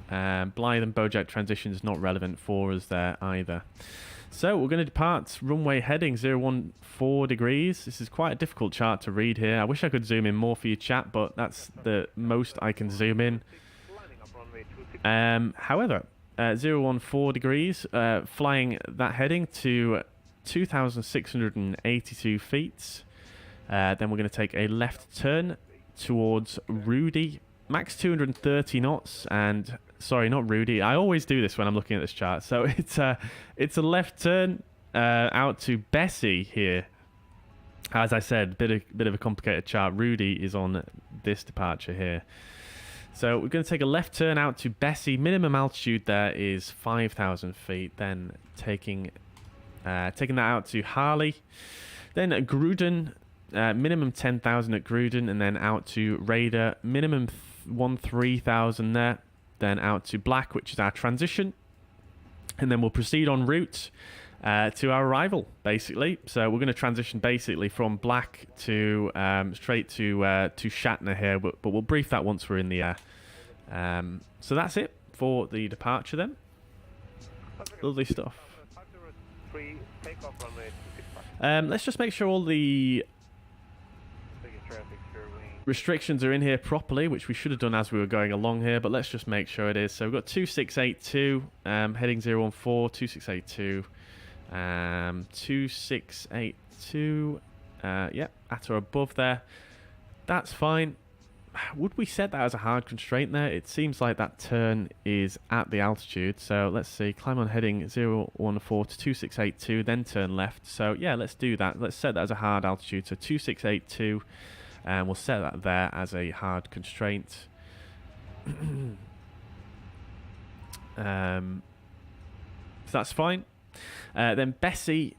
Blythe and Bojack transitions not relevant for us there either. So we're going to depart runway heading 014 degrees. This is quite a difficult chart to read here. I wish I could zoom in more for your chat, but that's the most I can zoom in. However, 014 degrees, flying that heading to 2,682 feet. Then we're going to take a left turn towards Rudy. Max 230 knots and... Sorry, not Rudy. I always do this when I'm looking at this chart. So it's a left turn out to Bessie here. As I said, bit of a complicated chart. Rudy is on this departure here. So we're going to take a left turn out to Bessie. Minimum altitude there is 5,000 feet. Then taking that out to Harley. Then at Gruden, minimum 10,000 at Gruden, and then out to Raider. Minimum 3,000 there. Then out to Black, which is our transition. And then we'll proceed en route to our arrival, basically. So we're going to transition basically from black to straight to Shatner here, but we'll brief that once we're in the air. So that's it for the departure then. Lovely stuff. Let's just make sure all the restrictions are in here properly, which we should have done as we were going along here, but let's just make sure it is. So we've got 2682, heading 014, 2682, 2682, yeah, at or above there. That's fine. Would we set that as a hard constraint there? It seems like that turn is at the altitude. So let's see, climb on heading 014 to 2682, then turn left. So yeah, let's do that. Let's set that as a hard altitude. So 2682, and we'll set that there as a hard constraint. So that's fine. Then Bessie,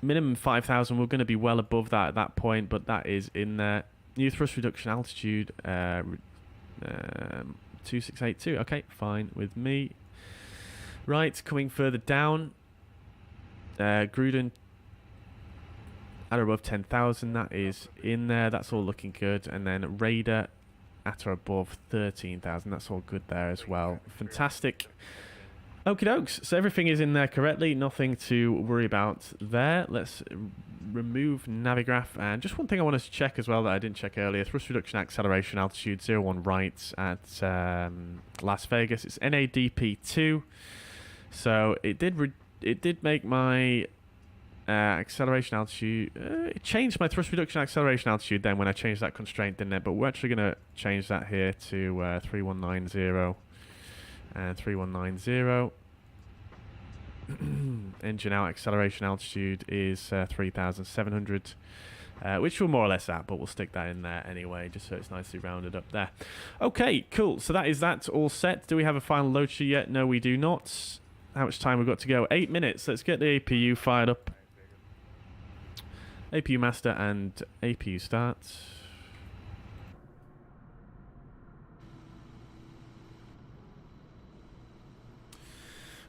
minimum 5,000. We're going to be well above that at that point, but that is in there. New thrust reduction altitude, 2682. Okay, fine with me. Right, coming further down, Gruden at or above 10,000. That is in there. That's all looking good. And then Raider at or above 13,000. That's all good there as well. Fantastic. Okie dokes. So everything is in there correctly. Nothing to worry about there. Let's remove Navigraph. And just one thing I wanted to check as well that I didn't check earlier. Thrust reduction acceleration altitude 01 right at Las Vegas. It's NADP2. So it did make my acceleration altitude. It changed my thrust reduction acceleration altitude then when I changed that constraint, didn't it? But we're actually going to change that here to 3190. And 3190. Engine out acceleration altitude is 3,700, which we're more or less at, but we'll stick that in there anyway, just so it's nicely rounded up there. Okay, cool. So that is that all set. Do we have a final load sheet yet? No, we do not. How much time we've got to go? 8 minutes. Let's get the APU fired up. APU master and APU start.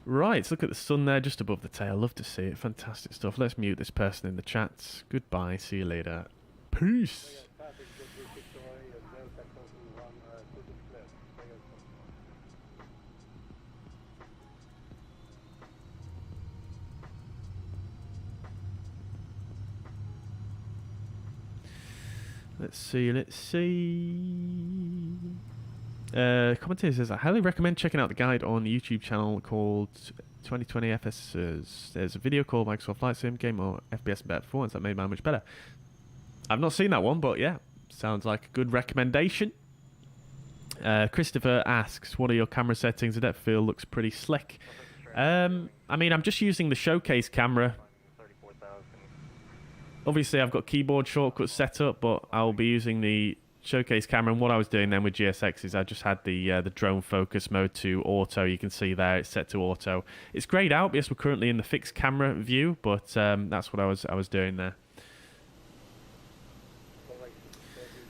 Right, look at the sun there just above the tail. Love to see it. Fantastic stuff. Let's mute this person in the chat. Goodbye. See you later. Peace. Let's see. Commentator says, I highly recommend checking out the guide on the YouTube channel called 2020 FS. There's a video called Microsoft Flight Sim Game or FPS and Better Performance that made mine much better. I've not seen that one, but yeah, sounds like a good recommendation. Christopher asks, what are your camera settings? The depth of field looks pretty slick. I mean, I'm just using the showcase camera. Obviously, I've got keyboard shortcuts set up, but I'll be using the showcase camera. And what I was doing then with GSX is I just had the drone focus mode to auto. You can see there it's set to auto. It's grayed out because we're currently in the fixed camera view, but that's what I was doing there.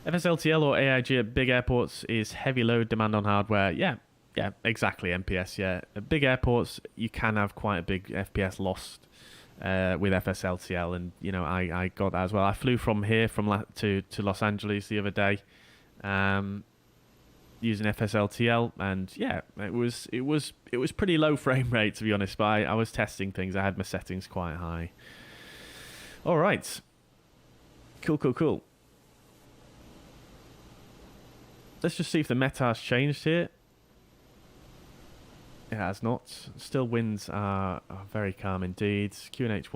FSLTL or AIG at big airports is heavy load demand on hardware. Yeah, exactly. MPS. Yeah, at big airports you can have quite a big FPS loss with FSLTL, and you know I got that as well. I flew from here to Los Angeles the other day using FSLTL, and yeah, it was pretty low frame rate, to be honest, but I was testing things. I had my settings quite high. All right, cool. Let's just see if the METAR's changed here. It has not. Still winds are very calm indeed. QNH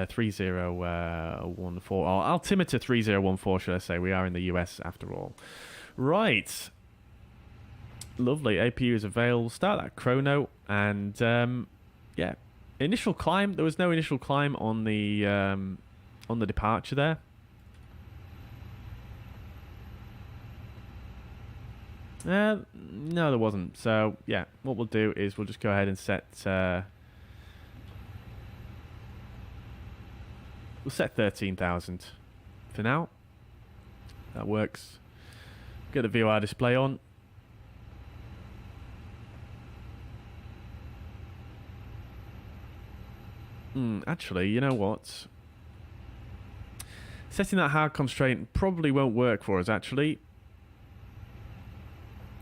3014, or altimeter 3014, should I say. We are in the US after all. Right. Lovely. APU is available. We'll start that chrono, and yeah. Initial climb. There was no initial climb on the departure there. No, there wasn't. So, yeah, what we'll do is we'll just go ahead and set... we'll set 13,000 for now. That works. Get the VOR display on. Actually, you know what? Setting that hard constraint probably won't work for us, actually.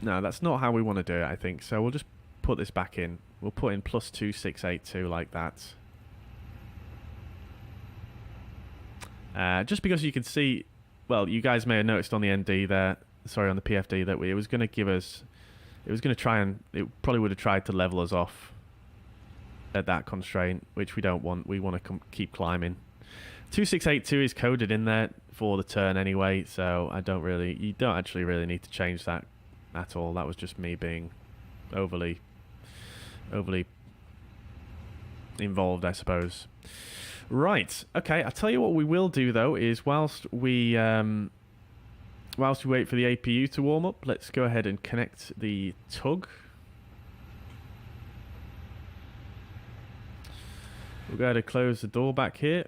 No, that's not how we want to do it, I think. So we'll just put this back in. We'll put in +2682 like that. Just because you can see, well, you guys may have noticed on the ND there, sorry, on the PFD, that it was going to give us, it was going to try and, it probably would have tried to level us off at that constraint, which we don't want. We want to keep climbing. 2682 is coded in there for the turn anyway, so I don't really, you don't actually really need to change that at all. That was just me being overly involved, I suppose. Right, okay, I'll tell you what we will do though is whilst we wait for the APU to warm up, let's go ahead and connect the tug. We'll go ahead and close the door back here.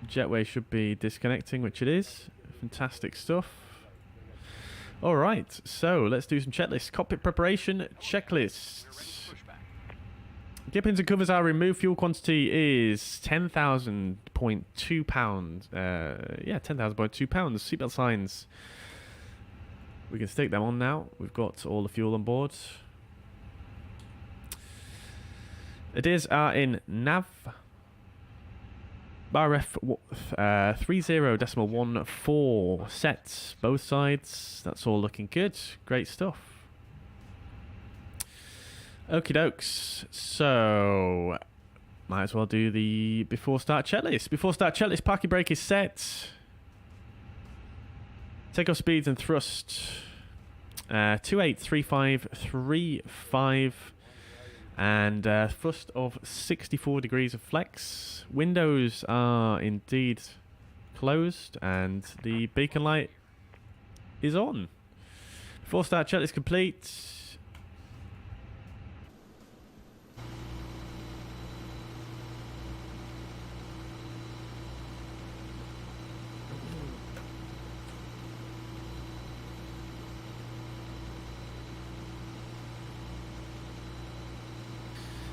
Jetway should be disconnecting, which it is. Fantastic stuff. Alright, so let's do some checklists. Cockpit preparation checklist. Gear pins and covers, our removed fuel quantity is 10,000.2 pounds. Yeah, 10,000.2 pounds. Seatbelt signs. We can stick them on now. We've got all the fuel on board. Adairs are in nav. Barref 30.14 set. Both sides. That's all looking good. Great stuff. Okie dokes. So, might as well do the before start checklist. Before start checklist, parking brake is set. Takeoff speeds and thrust. 283535. And thrust of 64 degrees of flex. Windows are indeed closed. And the beacon light is on. Before start checklist complete.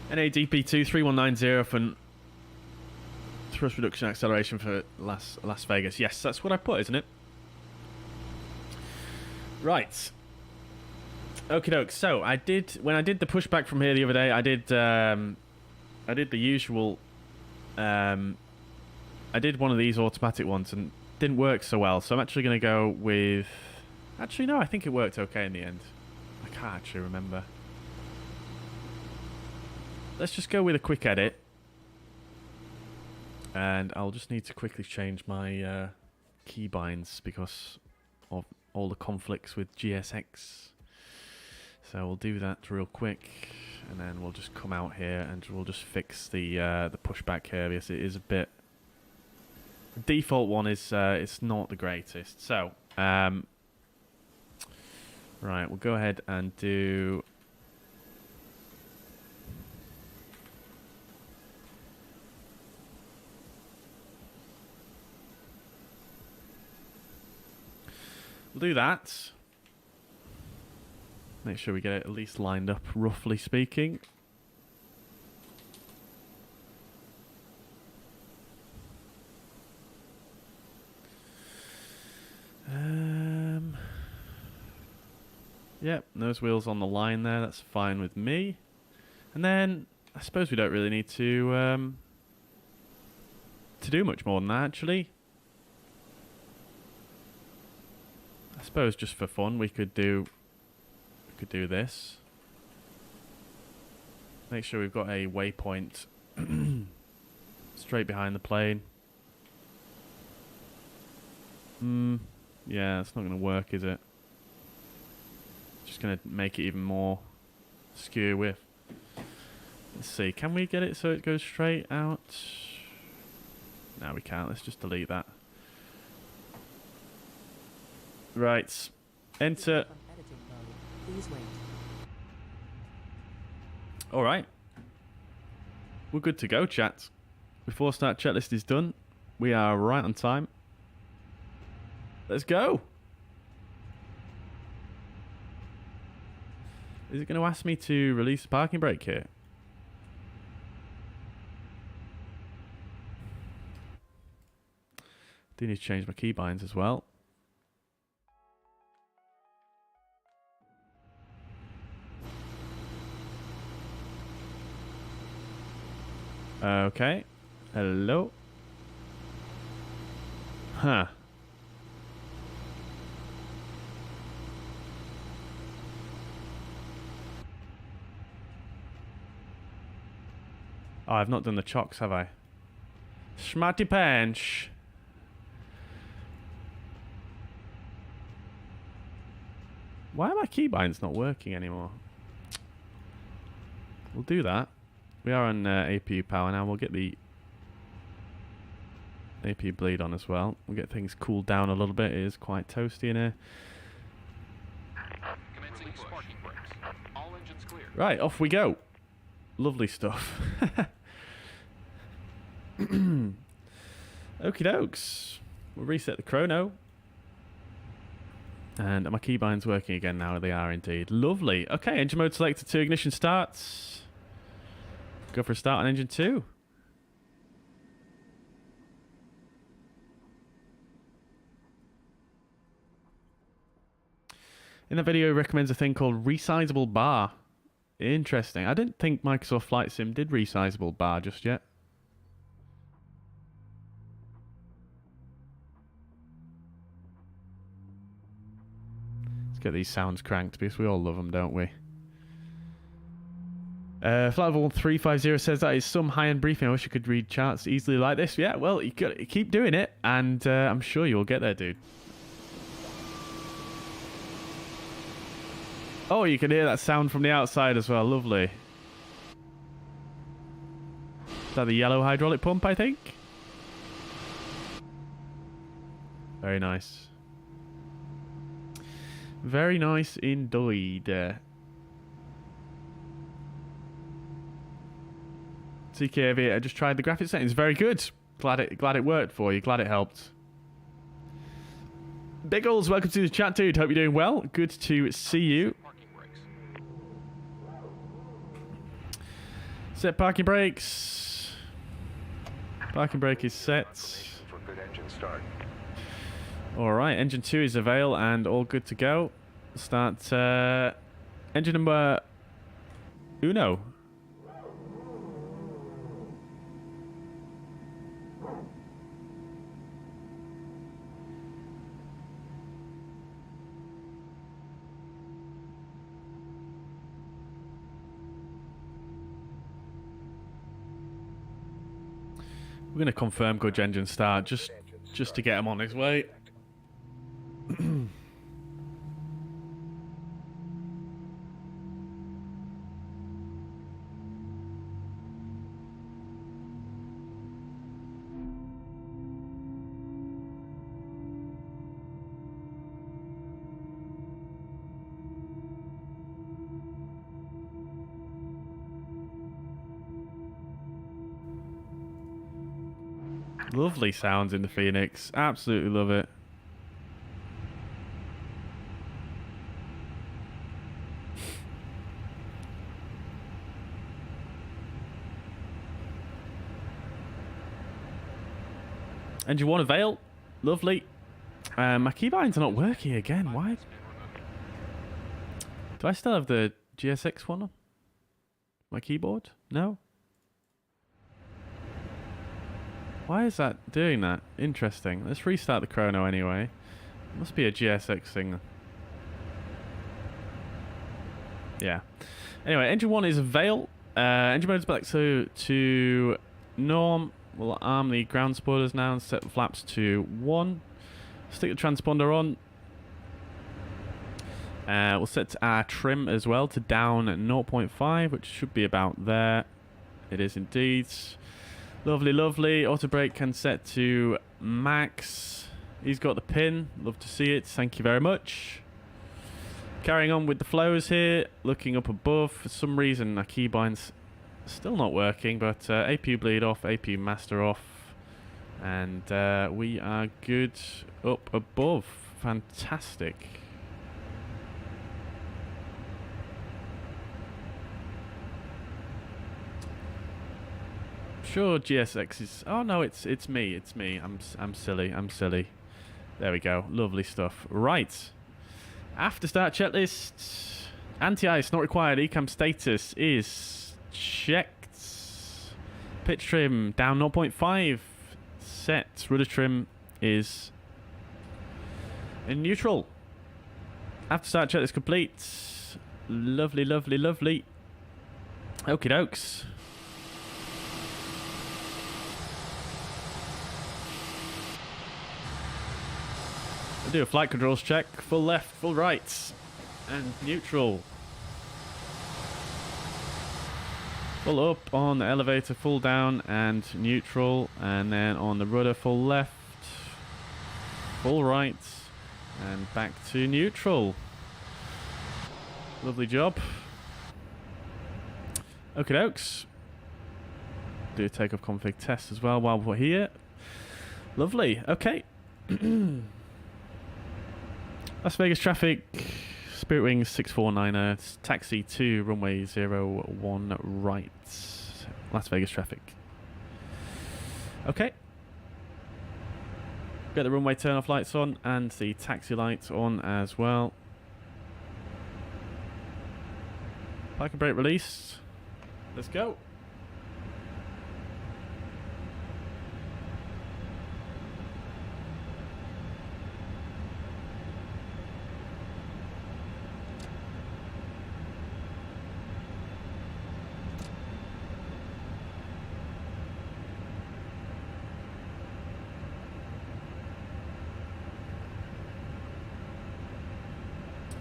NADP2 3190 for thrust reduction acceleration for Las Vegas. Yes, that's what I put, isn't it? Right. Okie doke. So when I did the pushback from here the other day, I did the usual. I did one of these automatic ones and didn't work so well. So I'm actually going to go with. Actually, no, I think it worked okay in the end. I can't actually remember. Let's just go with a quick edit. And I'll just need to quickly change my keybinds because of all the conflicts with GSX. So we'll do that real quick. And then we'll just come out here and we'll just fix the pushback here because it is a bit... The default one is it's not the greatest. So, right, we'll go ahead and do... We'll do that. Make sure we get it at least lined up, roughly speaking. Yep, nose wheels on the line there. That's fine with me. And then I suppose we don't really need to do much more than that, actually. I suppose just for fun we could do this. Make sure we've got a waypoint straight behind the plane. Yeah, it's not going to work, is it? Just going to make it even more skew with. Let's see, can we get it so it goes straight out? No, we can't. Let's just delete that. Right. Enter. Alright. We're good to go, chat. Before start checklist is done, we are right on time. Let's go. Is it going to ask me to release the parking brake here? Do need to change my keybinds as well. Okay. Hello. Huh. Oh, I've not done the chocks, have I? Schmatty punch. Why are my keybinds not working anymore? We'll do that. We are on APU power now. We'll get the APU bleed on as well. We'll get things cooled down a little bit. It is quite toasty in here. Commencing sparking brakes. All engines clear. Right, off we go. Lovely stuff. Okie dokes. We'll reset the chrono. And are my keybinds working again now? They are indeed. Lovely. Okay, engine mode selected to ignition starts. Go for a start on engine 2. In the video, it recommends a thing called resizable bar. Interesting. I didn't think Microsoft Flight Sim did resizable bar just yet. Let's get these sounds cranked because we all love them, don't we? Flight Level 350 says that is some high-end briefing. I wish you could read charts easily like this. Yeah, well, you got to keep doing it, and I'm sure you'll get there, dude. Oh, you can hear that sound from the outside as well. Lovely. Is that the yellow hydraulic pump, I think? Very nice. Very nice indeed. CKV, I just tried the graphics settings. Very good. Glad it worked for you. Glad it helped. Biggles, welcome to the chat, dude. Hope you're doing well. Good to see you. Set parking brakes. Parking brake is set. For good engine start. Alright, engine 2 is avail and all good to go. Start engine number uno. We're going to confirm good engine start just to get him on his way. Lovely sounds in the Fenix. Absolutely love it. Engine 1 avail. Lovely. My keybinds are not working again. Why? Do I still have the GSX one on my keyboard? No? Why is that doing that? Interesting. Let's restart the chrono anyway. It must be a GSX thing. Yeah. Anyway, engine 1 is avail. Engine mode is back to norm. We'll arm the ground spoilers now and set the flaps to 1. Stick the transponder on. We'll set our trim as well to down 0.5, which should be about there. It is indeed. Lovely, lovely. Auto brake can set to max. He's got the pin. Love to see it. Thank you very much. Carrying on with the flows here. Looking up above. For some reason, our keybinds still not working, but APU bleed off, APU master off. And we are good up above. Fantastic. sure GSX is... Oh, no, it's me. It's me. I'm silly. I'm silly. There we go. Lovely stuff. Right. After start checklist. Anti-ice not required. Ecam status is checked. Pitch trim down 0.5. Set. Rudder trim is in neutral. After start checklist complete. Lovely, lovely, lovely. Okie dokes. We'll do a flight controls check. Full left, full right, and neutral. Full up on the elevator, full down, and neutral. And then on the rudder, full left, full right, and back to neutral. Lovely job. Okie dokes. Do a takeoff config test as well while we're here. Lovely. Okay. Las Vegas traffic. Spirit Wings 649er. Taxi 2, runway 01 right. Las Vegas traffic. Okay. Get the runway turn off lights on and the taxi lights on as well. Park and brake released. Let's go.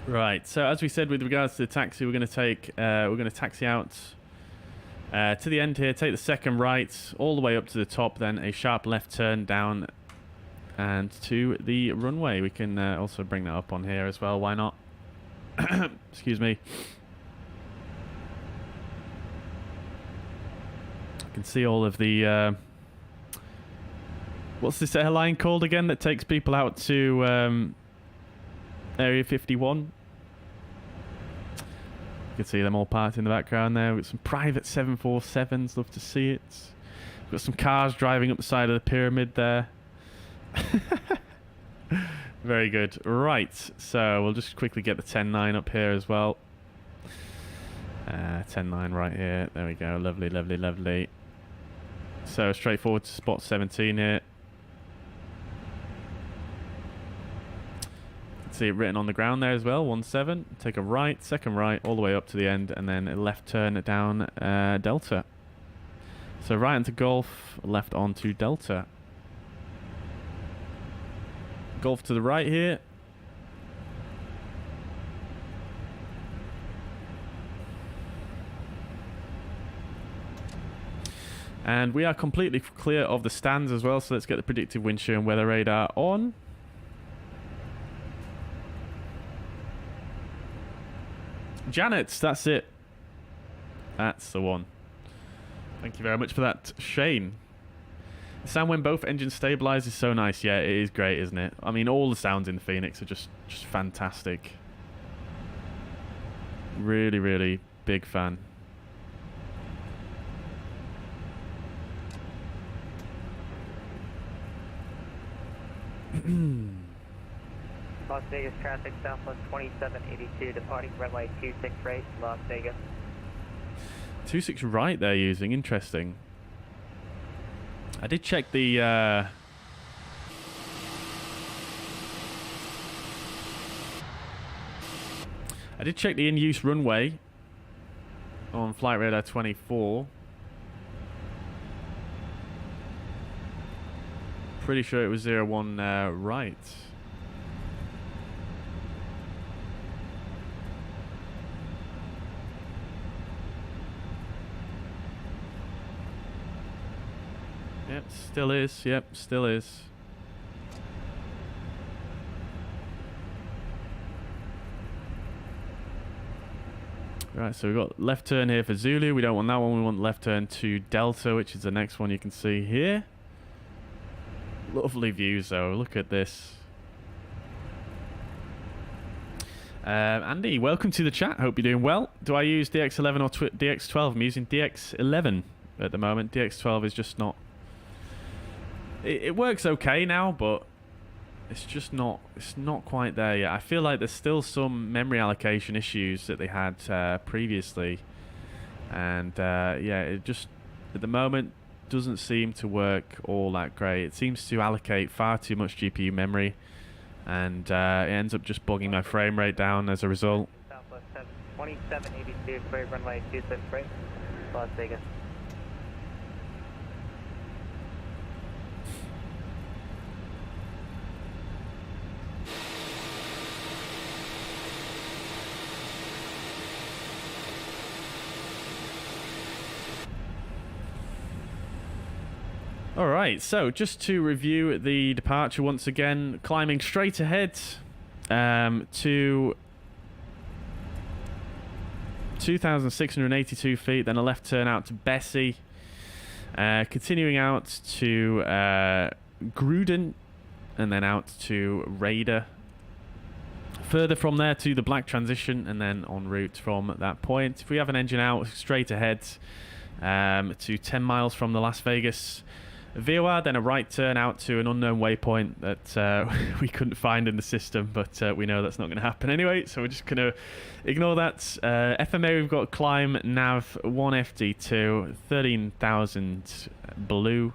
Right, so as we said with regards to the taxi, we're going to taxi out to the end here, take the second right, all the way up to the top, then a sharp left turn down and to the runway. We can also bring that up on here as well, why not? Excuse me. I can see all of the... what's this airline called again that takes people out to Area 51? You can see them all parked in the background there. We've got some private 747s. Love to see it. We've got some cars driving up the side of the pyramid there. Very good. Right. So we'll just quickly get the 10.9 up here as well. 10.9 right here. There we go. Lovely, lovely, lovely. So straight forward to spot 17 here. See it written on the ground there as well. 17. Take a right, second right, all the way up to the end, and then a left turn down Delta. So right into Golf, left onto Delta. Golf to the right here. And we are completely clear of the stands as well, so let's get the predictive wind shear and weather radar on. Janet, that's it. That's the one. Thank you very much for that, Shane. The sound when both engines stabilize is so nice. Yeah, it is great, isn't it? I mean, all the sounds in the Fenix are just fantastic. Really, really big fan. Las Vegas traffic, Southwest 2782, departing runway 26 right, Las Vegas. 26 right they're using, interesting. I did check the... I did check the in-use runway on Flight Radar 24. Pretty sure it was 01 right. Yep, still is. Yep, still is. Right, so we've got left turn here for Zulu. We don't want that one. We want left turn to Delta, which is the next one you can see here. Lovely views, though. Look at this. Andy, welcome to the chat. Hope you're doing well. Do I use DX11 or DX12? I'm using DX11. at the moment. DX12 is just not... It works okay now, but it's just not... It's not quite there yet. I feel like there's still some memory allocation issues that they had previously. And yeah, it just, at the moment, doesn't seem to work all that great. It seems to allocate far too much GPU memory. And it ends up just bogging my frame rate down as a result. Southwest 2782, clear runway 26 right, Las Vegas. Alright, so just to review the departure once again, climbing straight ahead to 2,682 feet, then a left turn out to Bessie, continuing out to Gruden, and then out to Raider. Further from there to the Black Transition, and then en route from that point. If we have an engine out, straight ahead to 10 miles from the Las Vegas VOR, then a right turn out to an unknown waypoint that we couldn't find in the system, but we know that's not going to happen anyway, so we're just going to ignore that. FMA, we've got climb nav 1FD2, 13,000 blue.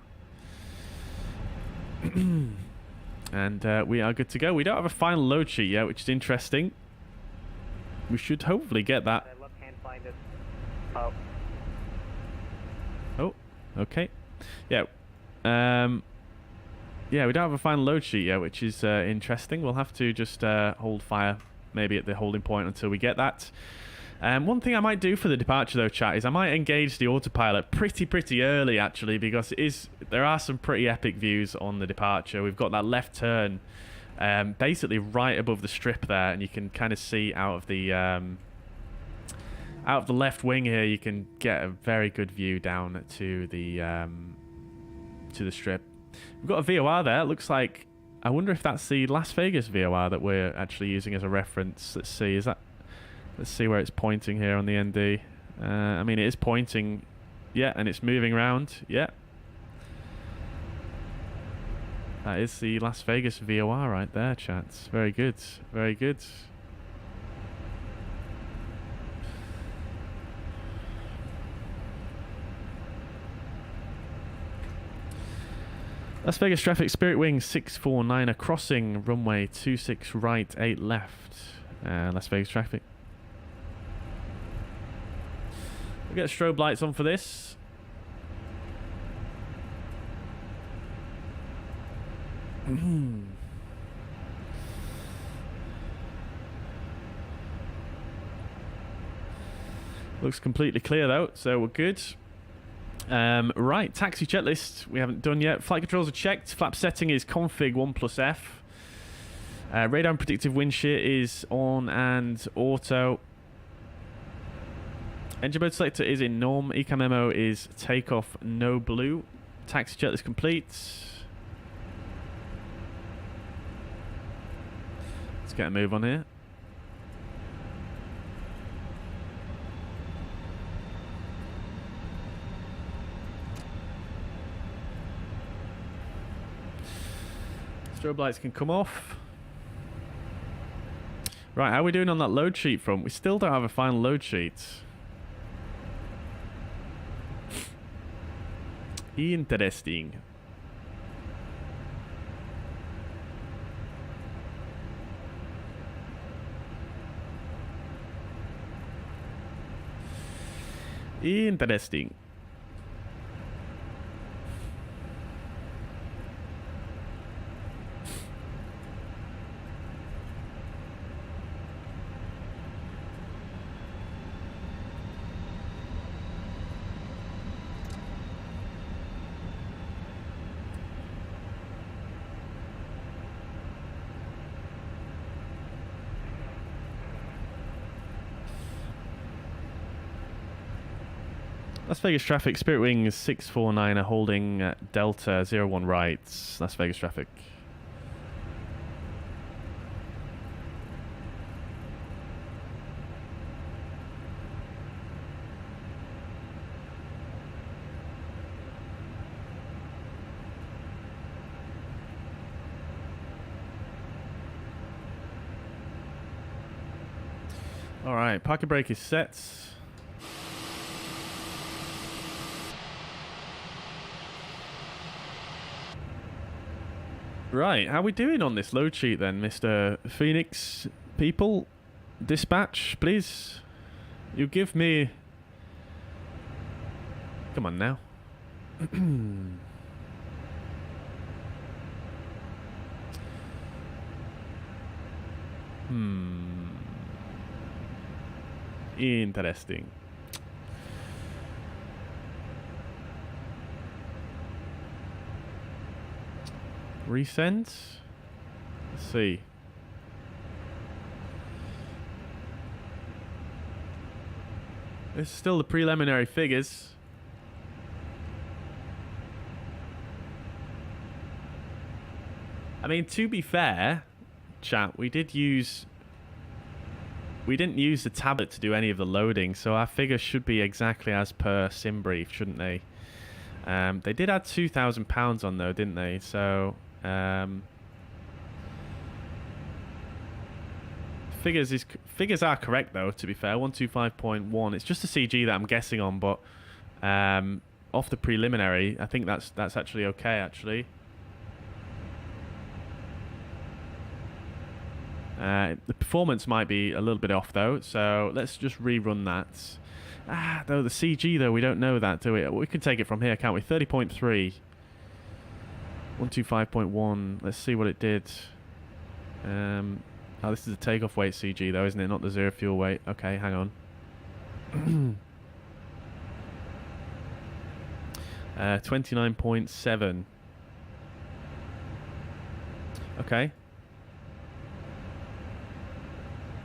And we are good to go. We don't have a final load sheet yet, which is interesting. We should hopefully get that. Oh, okay. Yeah. Yeah, we don't have a final load sheet yet, which is interesting. We'll have to just hold fire maybe at the holding point until we get that. One thing I might do for the departure though, chat, is I might engage the autopilot pretty early actually, because there are some pretty epic views on the departure. We've got that left turn basically right above the strip there, and you can kind of see out of the left wing here, you can get a very good view down to the strip. We've got a VOR there. It looks like, I wonder if that's the Las Vegas VOR that we're actually using as a reference. Let's see, let's see where it's pointing here on the ND. I mean, it is pointing, yeah, and it's moving around, yeah. That is the Las Vegas VOR right there, chats. Very good, very good. Las Vegas traffic, Spirit Wing 649, crossing runway 26 right, 8 left. Las Vegas traffic. We'll get strobe lights on for this. Looks completely clear though, so we're good. Right, taxi checklist we haven't done yet. Flight controls are checked. Flap setting is config 1+F. Radar and predictive wind shear is on and auto. Engine mode selector is in norm. Ecam memo is takeoff no blue. Taxi checklist complete. Let's get a move on here. Strobe lights can come off. Right, how are we doing on that load sheet front? We still don't have a final load sheet. Interesting. Interesting. Las Vegas traffic, Spirit Wings 649 are holding Delta 01 right. Las Vegas traffic. All right, parking brake is set. Right, how are we doing on this load sheet then, Mr. Fenix people? Dispatch, please. You give me... Come on now. Interesting. Resend? Let's see. This is still the preliminary figures. I mean, to be fair, chat, we didn't use the tablet to do any of the loading, so our figures should be exactly as per SimBrief, shouldn't they? They did add £2,000 on though, didn't they? So figures are correct though, to be fair. 125.1. It's just a CG that I'm guessing on, but off the preliminary, I think that's actually okay. Actually, the performance might be a little bit off though, so let's just rerun that. Though the CG though, we don't know that, do we? We can take it from here, can't we? 30.3. 125.1. Let's see what it did. Oh, this is a takeoff weight CG though, isn't it? Not the zero fuel weight. Okay, hang on. 29.7. Okay.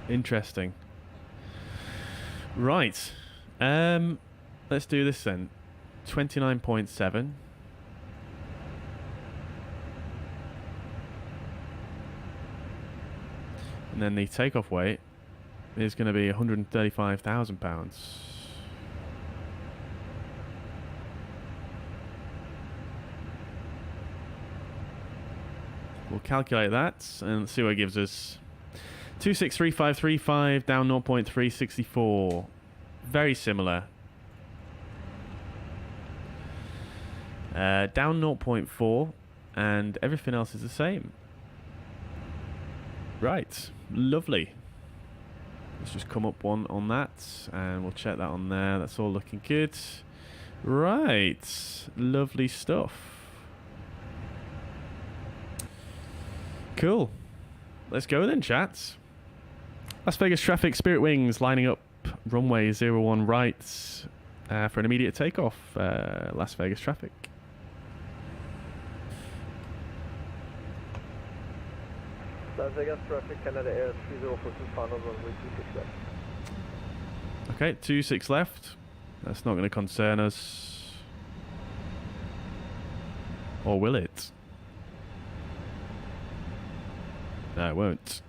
Interesting. Right. Let's do this then. 29.7. And then the takeoff weight is going to be £135,000. We'll calculate that and see what it gives us. 263535 down 0.364. Very similar. Down 0.4 and everything else is the same. Right, lovely. Let's just come up one on that and we'll check that on there. That's all looking good. Right, lovely stuff. Cool. Let's go then, chats. Las Vegas traffic, Spirit Wings lining up runway 01 right for an immediate takeoff. Las Vegas traffic. Las Vegas traffic, Canada Air 3042 final runway 26 left. Okay, 26 left. That's not going to concern us. Or will it? No, it won't.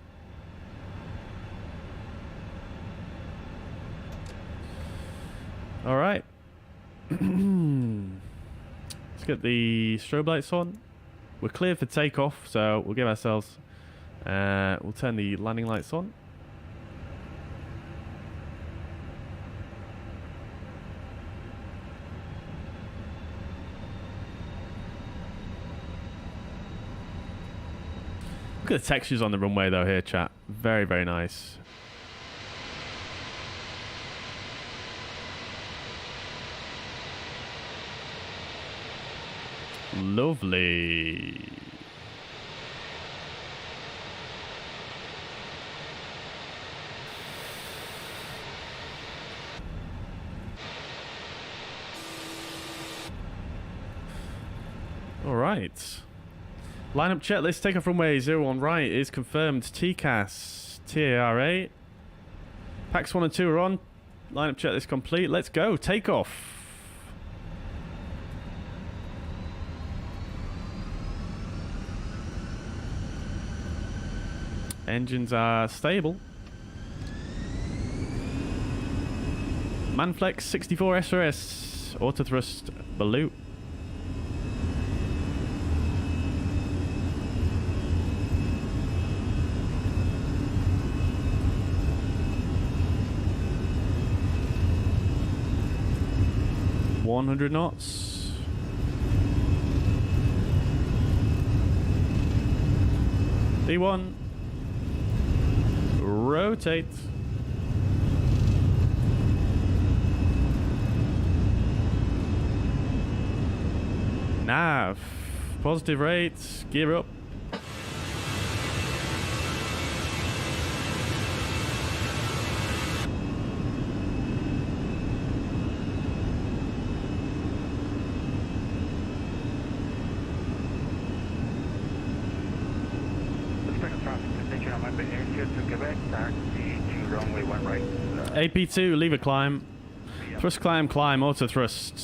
All right. Let's get the strobe lights on. We're cleared for takeoff, so we'll give ourselves... we'll turn the landing lights on. Look at the textures on the runway though here, chat. Very, very nice. Lovely. All right. Lineup check. Let's take off runway 01 right is confirmed. TCAS, TARA. Packs 1 and 2 are on. Lineup check is complete. Let's go. Take off. Engines are stable. Manflex 64 SRS. Auto thrust below. 100 knots. D1. Rotate. Nav. Positive rates. Gear up. AP2, leave a climb. Thrust climb, climb, auto thrust.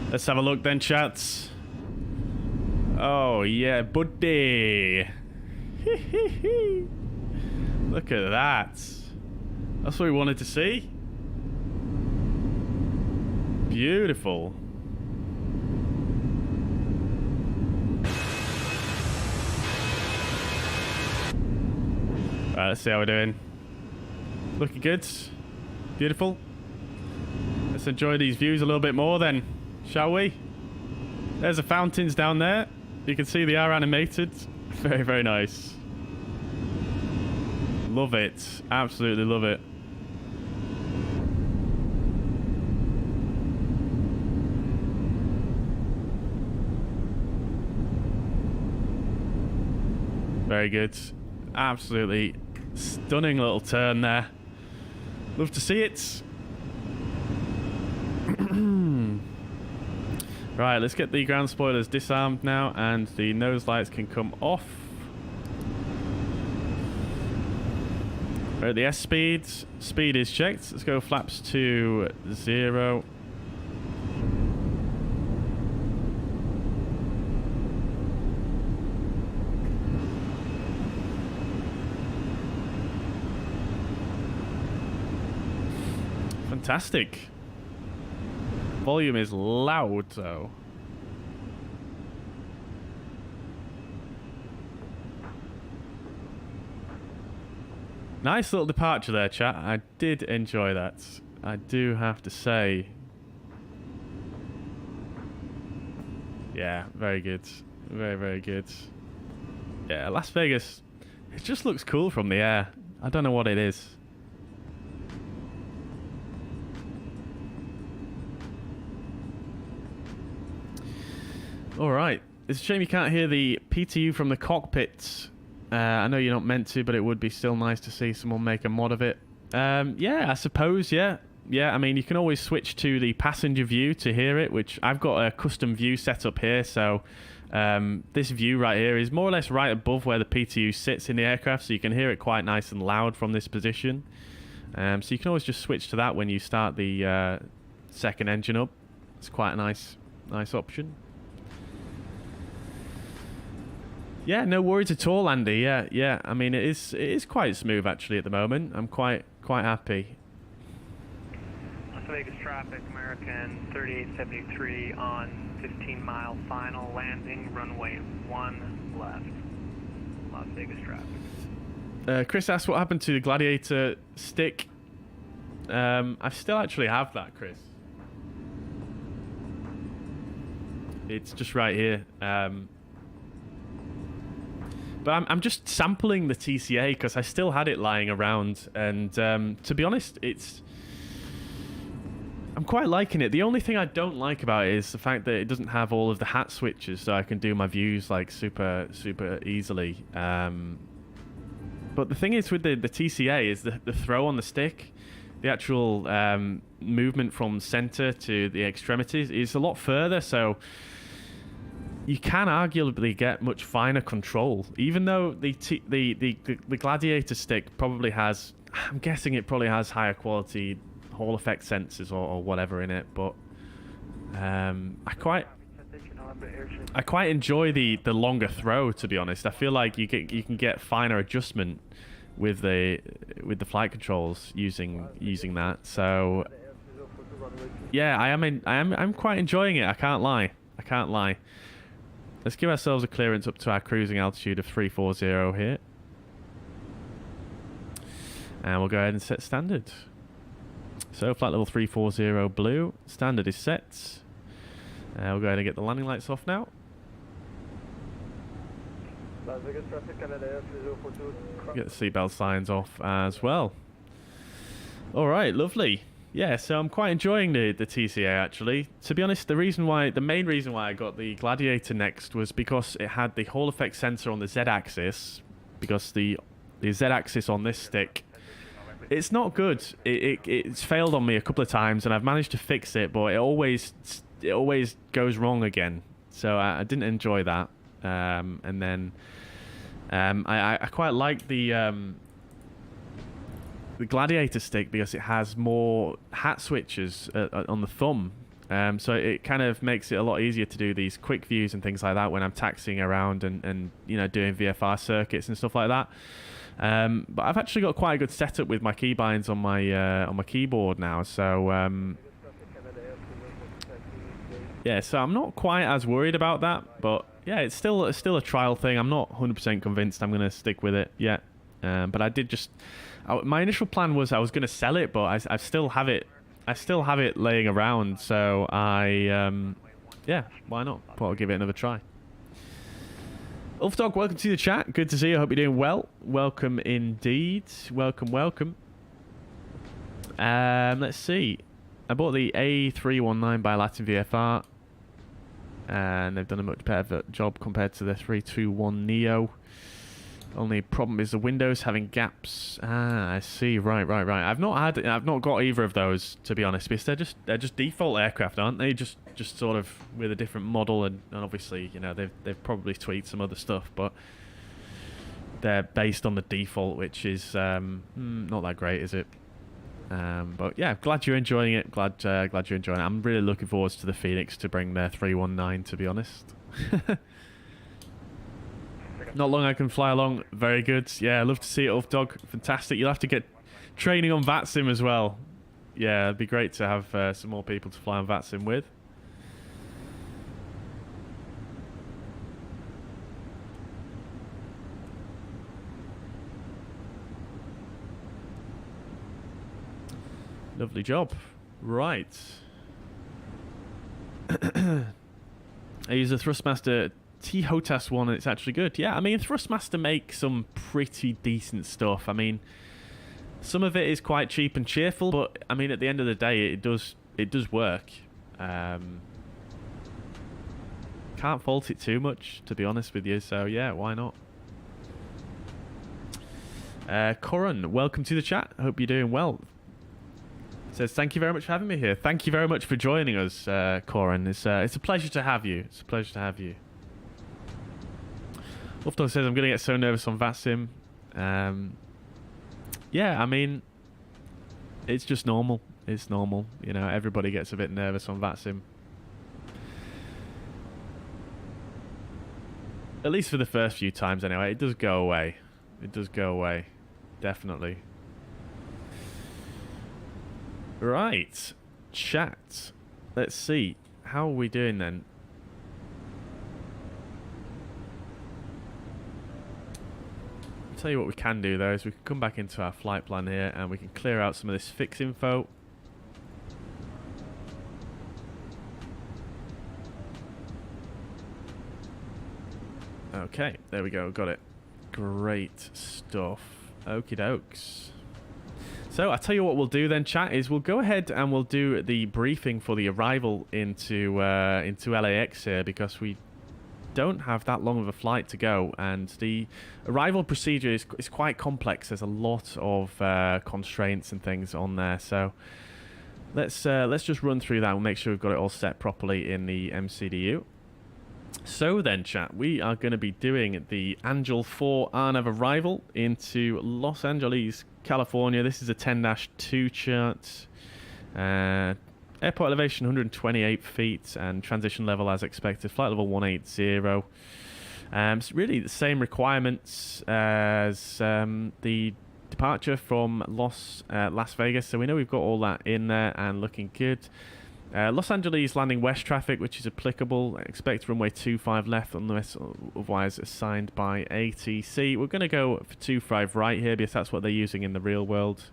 Let's have a look then, chats. Oh, yeah, buddy. Look at that. That's what we wanted to see. Beautiful. Right, let's see how we're doing. Looking good. Beautiful. Let's enjoy these views a little bit more then, shall we? There's the fountains down there. You can see they are animated. Very, very nice. Love it. Absolutely love it. Very good. Absolutely stunning little turn there. Love to see it. Right, let's get the ground spoilers disarmed now, and the nose lights can come off. We're at the S speed. Speed is checked. Let's go flaps to 0. Fantastic. Volume is loud though. Nice little departure there, chat. I did enjoy that. I do have to say. Yeah, very good. Very, very good. Yeah, Las Vegas. It just looks cool from the air. I don't know what it is. Alright, it's a shame you can't hear the PTU from the cockpit. I know you're not meant to, but it would be still nice to see someone make a mod of it. Yeah, I suppose, yeah. Yeah, I mean, you can always switch to the passenger view to hear it, which I've got a custom view set up here, so this view right here is more or less right above where the PTU sits in the aircraft, so you can hear it quite nice and loud from this position. So you can always just switch to that when you start the second engine up. It's quite a nice option. Yeah, no worries at all, Andy. Yeah. I mean, it is quite smooth actually at the moment. I'm quite happy. Las Vegas traffic, American 3873 on 15-mile final landing, runway 1 left. Las Vegas traffic. Chris asked what happened to the Gladiator stick. I still actually have that, Chris. It's just right here. But I'm just sampling the TCA because I still had it lying around, and to be honest, I'm quite liking it. The only thing I don't like about it is the fact that it doesn't have all of the hat switches, so I can do my views like super easily. But the thing is with the TCA is the throw on the stick, the actual movement from center to the extremities is a lot further, so you can arguably get much finer control, even though the Gladiator stick probably has, I'm guessing it probably has higher quality Hall effect sensors or whatever in it, but I quite enjoy the longer throw, to be honest. I feel like you can get finer adjustment with the flight controls using that. So yeah, I'm quite enjoying it. I can't lie. Let's give ourselves a clearance up to our cruising altitude of 340 here. And we'll go ahead and set standard. So flight level 340 blue. Standard is set. We'll go ahead and get the landing lights off now. Get the seatbelt signs off as well. Alright, lovely. Yeah, so I'm quite enjoying the TCA actually. To be honest, the main reason why I got the Gladiator next was because it had the Hall effect sensor on the Z-axis. Because the Z-axis on this stick, it's not good. It's failed on me a couple of times, and I've managed to fix it, but it always goes wrong again. So I didn't enjoy that. And then I quite like the Gladiator stick because it has more hat switches on the thumb. So it kind of makes it a lot easier to do these quick views and things like that when I'm taxiing around and you know, doing VFR circuits and stuff like that. But I've actually got quite a good setup with my keybinds on my keyboard now. So yeah, so I'm not quite as worried about that. But yeah, it's still a trial thing. I'm not 100% convinced I'm going to stick with it yet. But I did just... my initial plan was I was going to sell it, but I still have it. I still have it laying around, so yeah, why not? Thought I'll give it another try. Ulfdog, welcome to the chat. Good to see you. I hope you're doing well. Welcome indeed. Welcome. Let's see. I bought the A319 by Latin VFR, and they've done a much better job compared to the 321 Neo. Only problem is the windows having gaps. Ah, I see. Right. I've not got either of those, to be honest, because they're just default aircraft, aren't they? Just sort of with a different model, and obviously, you know, they've probably tweaked some other stuff, but they're based on the default, which is not that great, is it? But yeah, glad you're enjoying it. Glad you're enjoying it. I'm really looking forward to the Fenix to bring their 319, to be honest. Not long I can fly along. Very good. Yeah, I love to see it, Ulfdog. Fantastic. You'll have to get training on VATSIM as well. Yeah, it'd be great to have some more people to fly on VATSIM with. Lovely job. Right. I use a Thrustmaster T-HOTAS one, and it's actually good. Yeah, I mean, Thrustmaster makes some pretty decent stuff. I mean, some of it is quite cheap and cheerful, but I mean, at the end of the day, it does work. Can't fault it too much, to be honest with you. So yeah, why not? Corin, welcome to the chat. Hope you're doing well. Says, thank you very much for having me here. Thank you very much for joining us, Corin. It's a pleasure to have you. It's a pleasure to have you. Ulfdog says, I'm going to get so nervous on VATSIM. Yeah, I mean, it's just normal. It's normal. You know, everybody gets a bit nervous on VATSIM. At least for the first few times, anyway. It does go away. It does go away. Definitely. Right. Chat. Let's see. How are we doing then? Tell you what we can do though is we can come back into our flight plan here and we can clear out some of this fix info. Okay, there we go, got it. Great stuff. Okie dokes. So I tell you what we'll do then, chat, is we'll go ahead and we'll do the briefing for the arrival into LAX here, because we don't have that long of a flight to go, and the arrival procedure is quite complex. There's a lot of constraints and things on there, so let's just run through that. We'll make sure we've got it all set properly in the MCDU. So then, chat, we are going to be doing the Angel 4 RNAV arrival into Los Angeles, California. This is a 10-2 chart. Airport elevation 128 feet and transition level as expected. Flight level 180. It's really the same requirements as the departure from Las Vegas. So we know we've got all that in there and looking good. Los Angeles landing west traffic, which is applicable. Expect runway 25 left unless otherwise assigned by ATC. We're going to go for 25 right here because that's what they're using in the real world.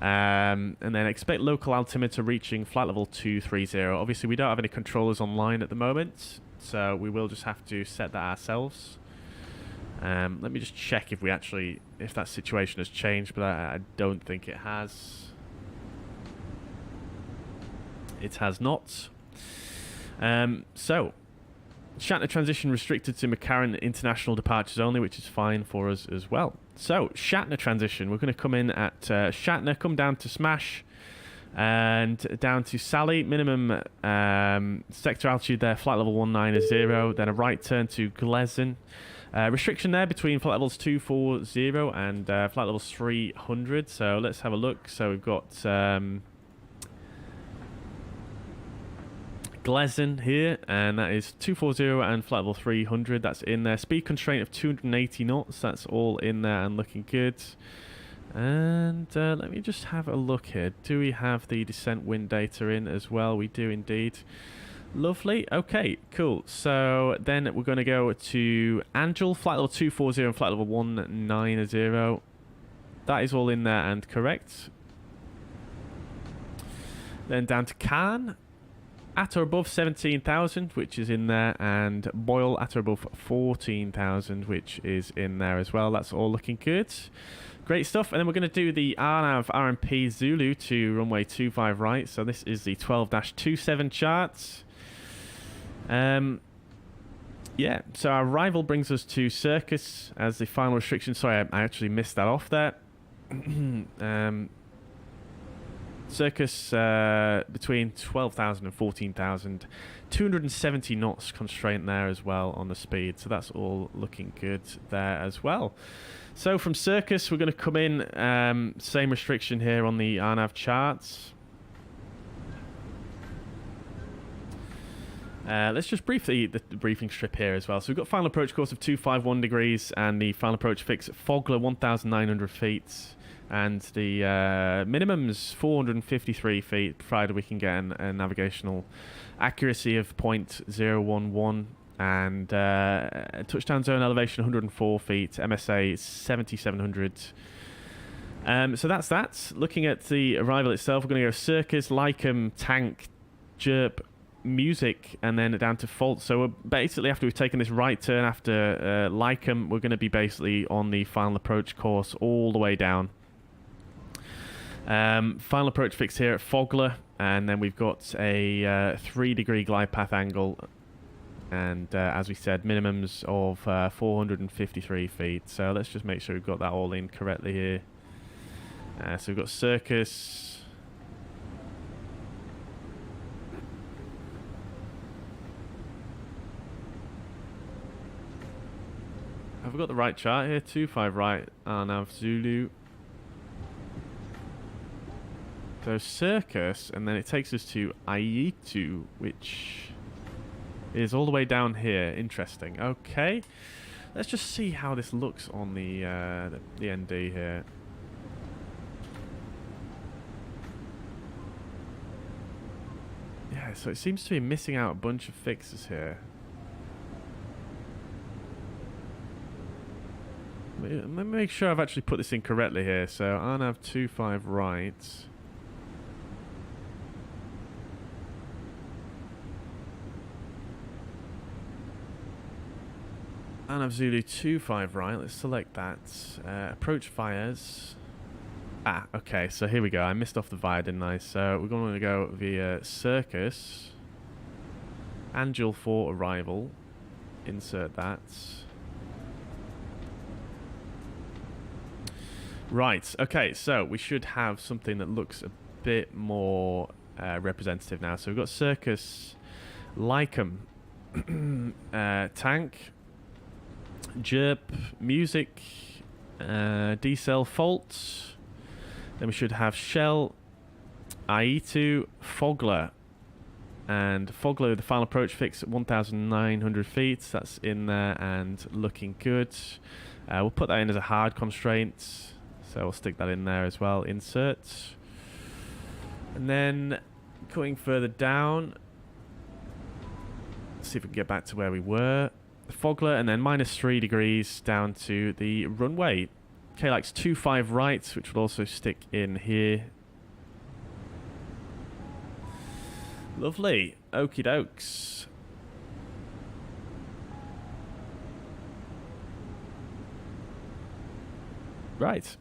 And then expect local altimeter reaching flight level 230. Obviously, we don't have any controllers online at the moment, so we will just have to set that ourselves. Let me just check if that situation has changed, but I don't think it has. It has not. So, Shatner transition restricted to McCarran international departures only, which is fine for us as well. So, Shatner transition. We're going to come in at Shatner, come down to Smash, and down to Sally. Minimum sector altitude there, flight level 190. Then a right turn to Gleason. Restriction there between flight levels 240 and flight levels 300. So, let's have a look. So, we've got... Gleason here, and that is 240 and flight level 300. That's in there. Speed constraint of 280 knots. That's all in there and looking good. And let me just have a look here. Do we have the descent wind data in as well? We do indeed. Lovely. Okay, cool. So then we're going to go to Angel, flight level 240 and flight level 190. That is all in there and correct. Then down to Khan. At or above 17,000, which is in there, and Boyle at or above 14,000, which is in there as well. That's all looking good. Great stuff. And then we're going to do the RNAV RMP Zulu to runway 25 right. So this is the 12-27 chart. Yeah, so our arrival brings us to Circus as the final restriction. Sorry, I actually missed that off there. Circus between 12,000 and 14,000. 270 knots constraint there as well on the speed. So that's all looking good there as well. So from Circus, we're going to come in. Same restriction here on the RNAV charts. Let's just brief the briefing strip here as well. So we've got final approach course of 251 degrees and the final approach fix at Fogler 1,900 feet. And the minimum's 453 feet, provided we can get a navigational accuracy of 0.011. And touchdown zone elevation 104 feet, MSA 7,700. So that's that. Looking at the arrival itself, we're going to go Circus, Lycum, Tank, Jerp, Music, and then down to Fault. So we're basically, after we've taken this right turn after Lycum, we're going to be basically on the final approach course all the way down. Final approach fix here at Fogler, and then we've got a 3-degree glide path angle, and as we said, minimums of 453 feet. So let's just make sure we've got that all in correctly here. So we've got Circus. Have we got the right chart here? 25 right, RNAV Zulu. So Circus, and then it takes us to Aitu, which is all the way down here. Interesting. Okay, let's just see how this looks on the ND here. Yeah, so it seems to be missing out a bunch of fixes here. Let me make sure I've actually put this in correctly here. So RNAV 25 right. RNAV Zulu 25 right. Let's select that. Approach fires. Ah, okay. So here we go. I missed off the via, didn't I? So we're going to go via Circus. Angel for arrival. Insert that. Right. Okay. So we should have something that looks a bit more representative now. So we've got Circus, Lycum, Tank, Jerp, Music, D-Cell, Fault. Then we should have Shell, Aitu, Fogler. And Fogler, the final approach fix at 1,900 feet. That's in there and looking good. We'll put that in as a hard constraint. So we'll stick that in there as well. Insert. And then going further down. Let's see if we can get back to where we were. Fogler, and then -3 degrees down to the runway. KLAX 25 right, which will also stick in here. Lovely. Okie dokes. Right.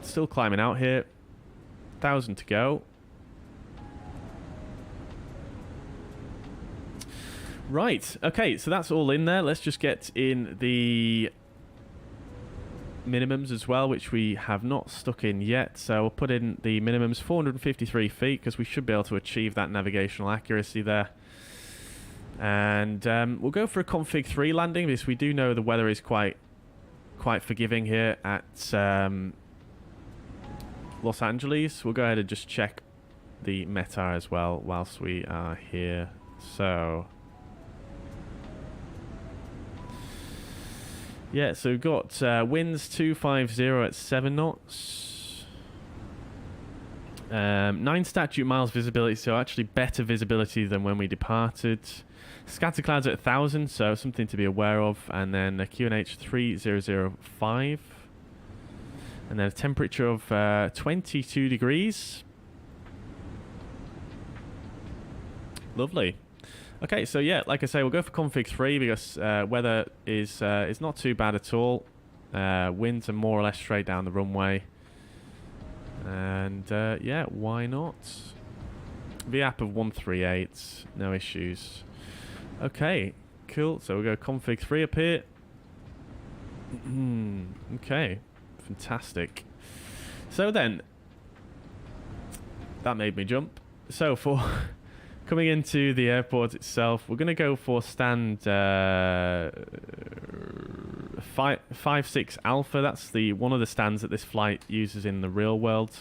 Still climbing out here. 1,000 to go. Right. Okay, so that's all in there. Let's just get in the minimums as well, which we have not stuck in yet. So we'll put in the minimums 453 feet because we should be able to achieve that navigational accuracy there. And we'll go for a config 3 landing because we do know the weather is quite forgiving here at Los Angeles. We'll go ahead and just check the METAR as well whilst we are here. So yeah, so we've got winds 250 at 7 knots. 9 statute miles visibility, so actually better visibility than when we departed. Scatter clouds at 1,000, so something to be aware of. And then a QNH 3005. And then a temperature of 22 degrees. Lovely. Okay, so yeah, like I say, we'll go for config 3 because weather is not too bad at all. Winds are more or less straight down the runway. And yeah, why not? VAP of 138, no issues. Okay, cool. So we'll go config 3 up here. Okay, fantastic. So then, that made me jump. So for coming into the airport itself, we're going to go for stand 56 Alpha. That's one of the stands that this flight uses in the real world.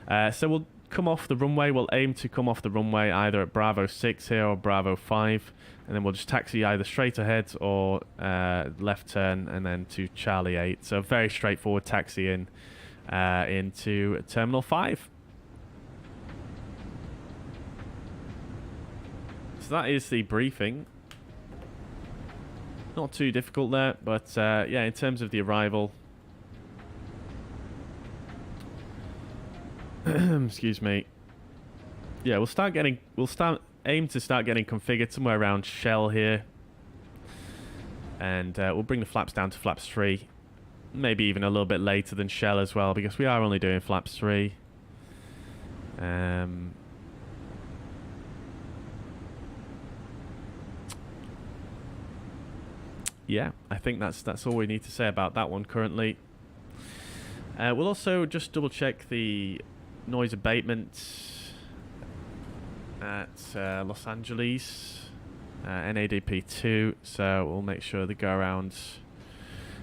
So we'll come off the runway. We'll aim to come off the runway either at Bravo 6 here or Bravo 5. And then we'll just taxi either straight ahead or left turn and then to Charlie 8. So very straightforward taxi into Terminal 5. So that is the briefing. Not too difficult there, but yeah, in terms of the arrival, excuse me. Yeah, aim to start getting configured somewhere around Shell here, and we'll bring the flaps down to flaps 3, maybe even a little bit later than Shell as well, because we are only doing flaps 3. Yeah, I think that's all we need to say about that one currently. We'll also just double check the noise abatement at Los Angeles, NADP 2, so we'll make sure the go around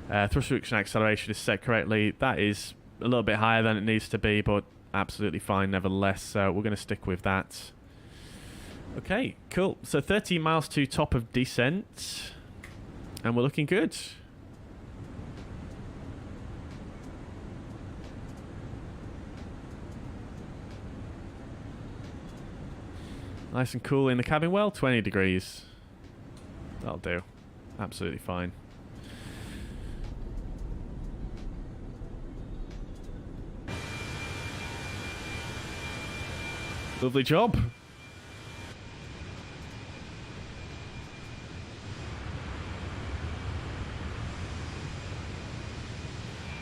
thrust reduction acceleration is set correctly. That is a little bit higher than it needs to be, but absolutely fine nevertheless, so we're going to stick with that. Okay, cool. So 13 miles to top of descent, and we're looking good. Nice and cool in the cabin. Well, 20 degrees. That'll do. Absolutely fine. Lovely job.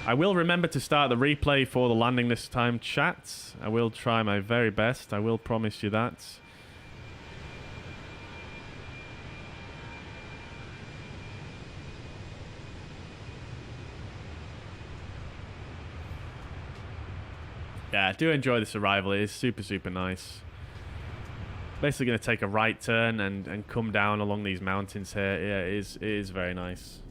I will remember to start the replay for the landing this time, chat. I will try my very best. I will promise you that. Yeah, I do enjoy this arrival. It is super, super nice. Basically going to take a right turn and come down along these mountains here. Yeah, it is very nice.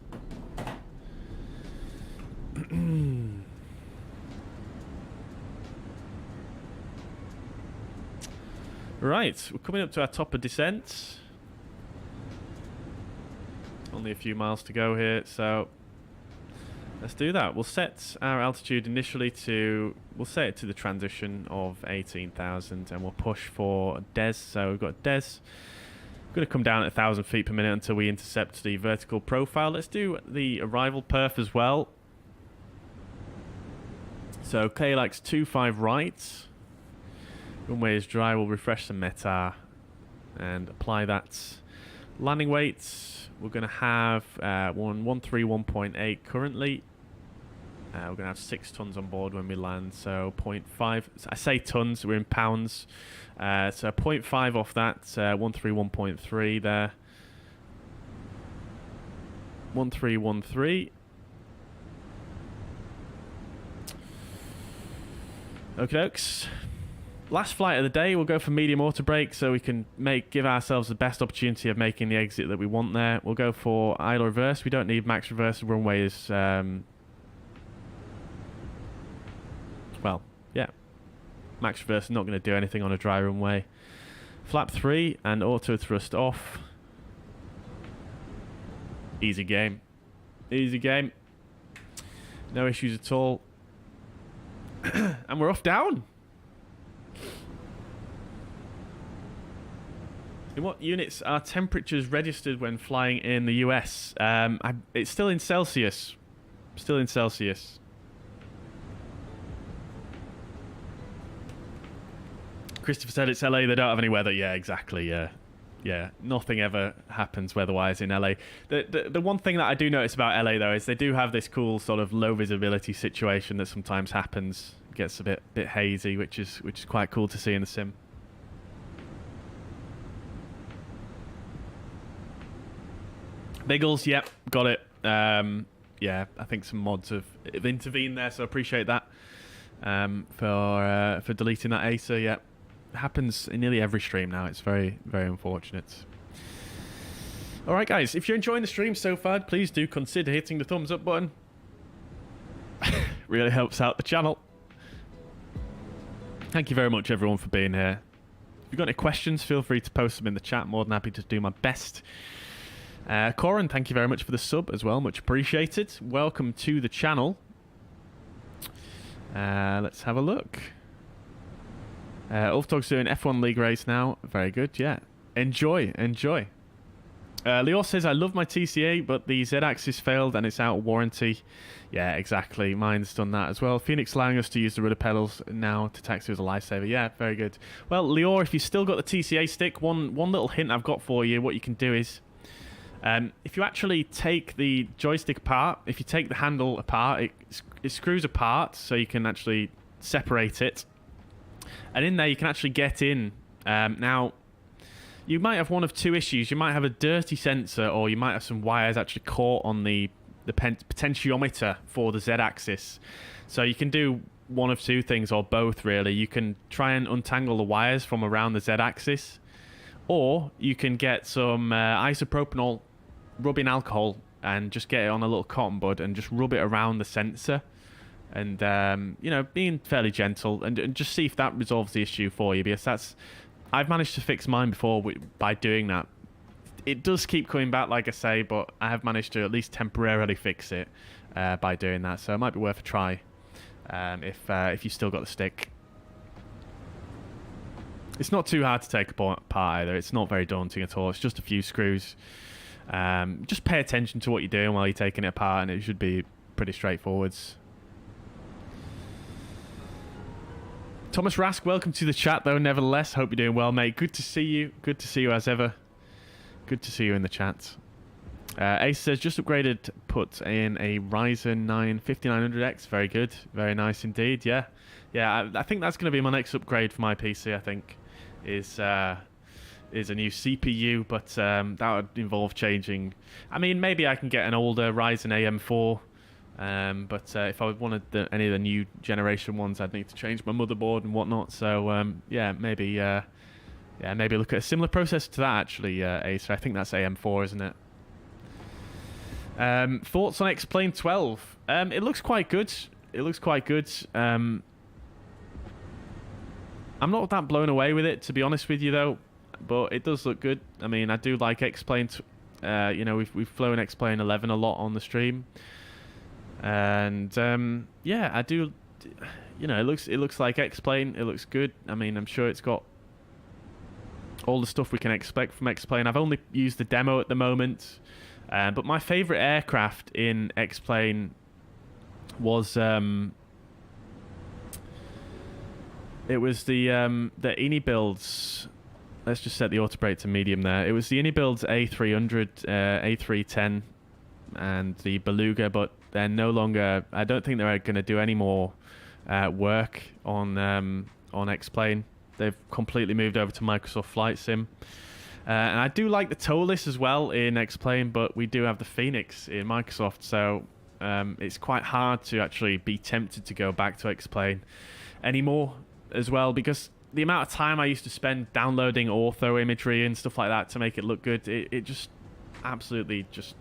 Right, we're coming up to our top of descent. Only a few miles to go here, so let's do that. We'll set our altitude initially to, we'll set it to the transition of 18,000 and we'll push for DES. So we've got DES. We're going to come down at 1,000 feet per minute until we intercept the vertical profile. Let's do the arrival perf as well. So KLAX 25 right. Runway is dry. We'll refresh the METAR and apply that. Landing weights, we're going to have 131.8 currently. We're going to have 6 tons on board when we land, so 0.5. I say tons, we're in pounds. So 0.5 off that, 131.3 there. 1313. Okie dokes. Last flight of the day, we'll go for medium auto brake so we can give ourselves the best opportunity of making the exit that we want there. We'll go for idle reverse. We don't need max reverse. The runway is, well, yeah. Max reverse is not going to do anything on a dry runway. Flap 3 and auto thrust off. Easy game. Easy game. No issues at all. And we're off down. In what units are temperatures registered when flying in the US? It's still in Celsius. Still in Celsius. Christopher said it's LA, they don't have any weather. Yeah, exactly, yeah. Yeah, nothing ever happens weather-wise in LA. The one thing that I do notice about LA, though, is they do have this cool sort of low visibility situation that sometimes happens. It gets a bit hazy, which is quite cool to see in the sim. Biggles, yep, got it. Yeah, I think some mods have intervened there, so I appreciate that. For deleting that ASA, yeah. It happens in nearly every stream now. It's very, very unfortunate. Alright guys, if you're enjoying the stream so far, please do consider hitting the thumbs up button. Really helps out the channel. Thank you very much everyone for being here. If you've got any questions, feel free to post them in the chat. More than happy to do my best. Corin, thank you very much for the sub as well. Much appreciated. Welcome to the channel. Let's have a look. Ulfdog's doing F1 League race now. Very good, yeah. Enjoy, enjoy. Leo says, I love my TCA, but the Z-axis failed and it's out of warranty. Yeah, exactly. Mine's done that as well. Phoenix allowing us to use the rudder pedals now to taxi as a lifesaver. Yeah, very good. Well, Leo, if you've still got the TCA stick, one little hint I've got for you, what you can do is, if you actually take the joystick apart, if you take the handle apart, it screws apart so you can actually separate it. And in there you can actually get in. Now, you might have one of two issues. You might have a dirty sensor, or you might have some wires actually caught on the potentiometer for the Z-axis. So you can do one of two things, or both really. You can try and untangle the wires from around the Z-axis, or you can get some isopropanol rubbing alcohol and just get it on a little cotton bud and just rub it around the sensor. And, you know, being fairly gentle and just see if that resolves the issue for you, because I've managed to fix mine before by doing that. It does keep coming back, like I say, but I have managed to at least temporarily fix it by doing that. So it might be worth a try if you still got the stick. It's not too hard to take apart either. It's not very daunting at all. It's just a few screws. Just pay attention to what you're doing while you're taking it apart, and it should be pretty straightforward. Thomas Rask, welcome to the chat, though, nevertheless. Hope you're doing well, mate. Good to see you. Good to see you as ever. Good to see you in the chat. Ace says, just upgraded, put in a Ryzen 9 5900X. Very good. Very nice indeed, yeah. Yeah, I think that's going to be my next upgrade for my PC, I think, is a new CPU, but that would involve changing. I mean, maybe I can get an older Ryzen AM4. But if I wanted any of the new generation ones, I'd need to change my motherboard and whatnot. So yeah, maybe look at a similar processor to that actually, Ace. I think that's AM4, isn't it? Thoughts on X-Plane 12? It looks quite good. It looks quite good. I'm not that blown away with it, to be honest with you, though. But it does look good. I mean, I do like X-Plane. You know, we've flown X-Plane 11 a lot on the stream. And yeah, I do. You know, it looks like X-Plane. It looks good. I mean, I'm sure it's got all the stuff we can expect from X-Plane. I've only used the demo at the moment, but my favorite aircraft in X-Plane was It was the ini builds. Let's just set the auto brake to medium there. It was the ini builds A300, A310, and the Beluga, but they're no longer. I don't think they're going to do any more work on X-Plane. They've completely moved over to Microsoft Flight Sim. And I do like the tow list as well in X-Plane, but we do have the Fenix in Microsoft, so it's quite hard to actually be tempted to go back to X-Plane anymore as well, because the amount of time I used to spend downloading ortho imagery and stuff like that to make it look good, it just absolutely just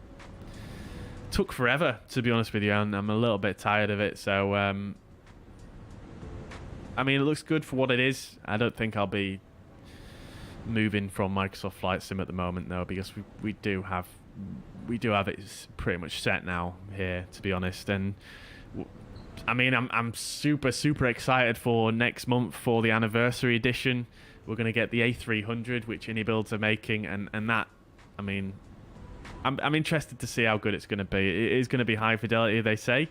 took forever, to be honest with you, and I'm a little bit tired of it. So I mean, it looks good for what it is. I don't think I'll be moving from Microsoft Flight Sim at the moment, though, because we do have it pretty much set now here, to be honest. And I mean, I'm super excited for next month for the anniversary edition. We're going to get the A300, which iniBuilds are making, and that, I mean, I'm interested to see how good it's going to be. It is going to be high fidelity, they say.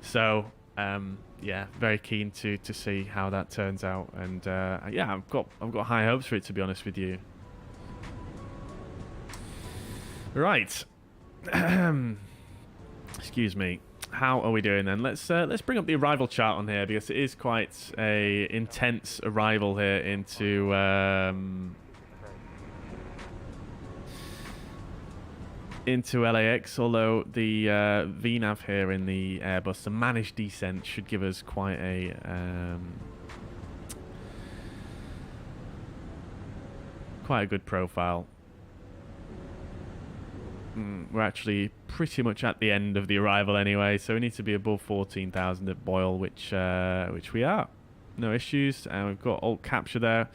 So yeah, very keen to see how that turns out. And yeah, I've got high hopes for it, to be honest with you. Right. Excuse me. How are we doing then? Let's bring up the arrival chart on here, because it is quite a intense arrival here into LAX. Although the VNAV here in the Airbus, the managed descent, should give us quite a good profile. We're actually pretty much at the end of the arrival anyway, so we need to be above 14,000 at Boyle, which we are. No issues, and we've got alt capture there.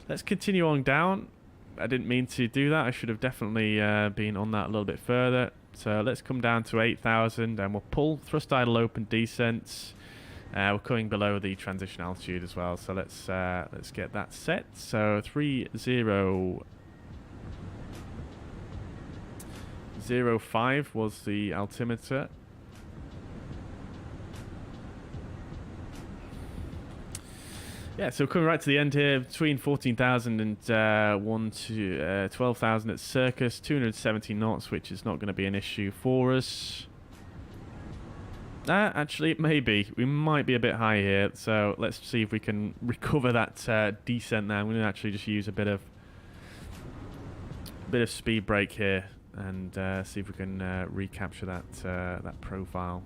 Let's continue on down. I didn't mean to do that. I should have definitely been on that a little bit further. So let's come down to 8,000, and we'll pull thrust idle open descents. We're coming below the transition altitude as well, so let's get that set. So 3005 was the altimeter. Yeah, so coming right to the end here, between 14,000 and 12,000 at Circus, 270 knots, which is not going to be an issue for us. Actually, it may be. We might be a bit high here, so let's see if we can recover that descent now. I'm going to actually just use a bit of speed brake here, and see if we can recapture that profile.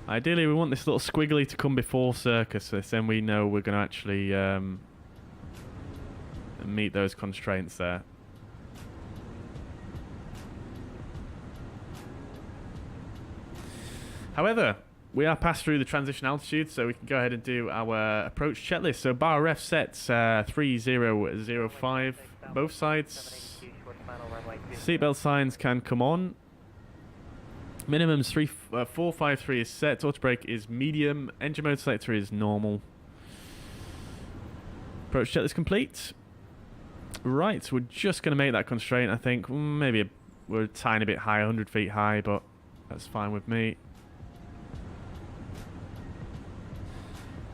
Ideally, we want this little squiggly to come before Circus, so then we know we're going to actually meet those constraints there. However, we are past through the transition altitude, so we can go ahead and do our approach checklist. So bar ref sets 3005, both sides. Seatbelt signs can come on. Minimum's 453 is set. Auto brake is medium. Engine mode selector is normal. Approach checklist complete. Right, we're just going to make that constraint, I think. Maybe we're a tiny bit high, 100 feet high, but that's fine with me.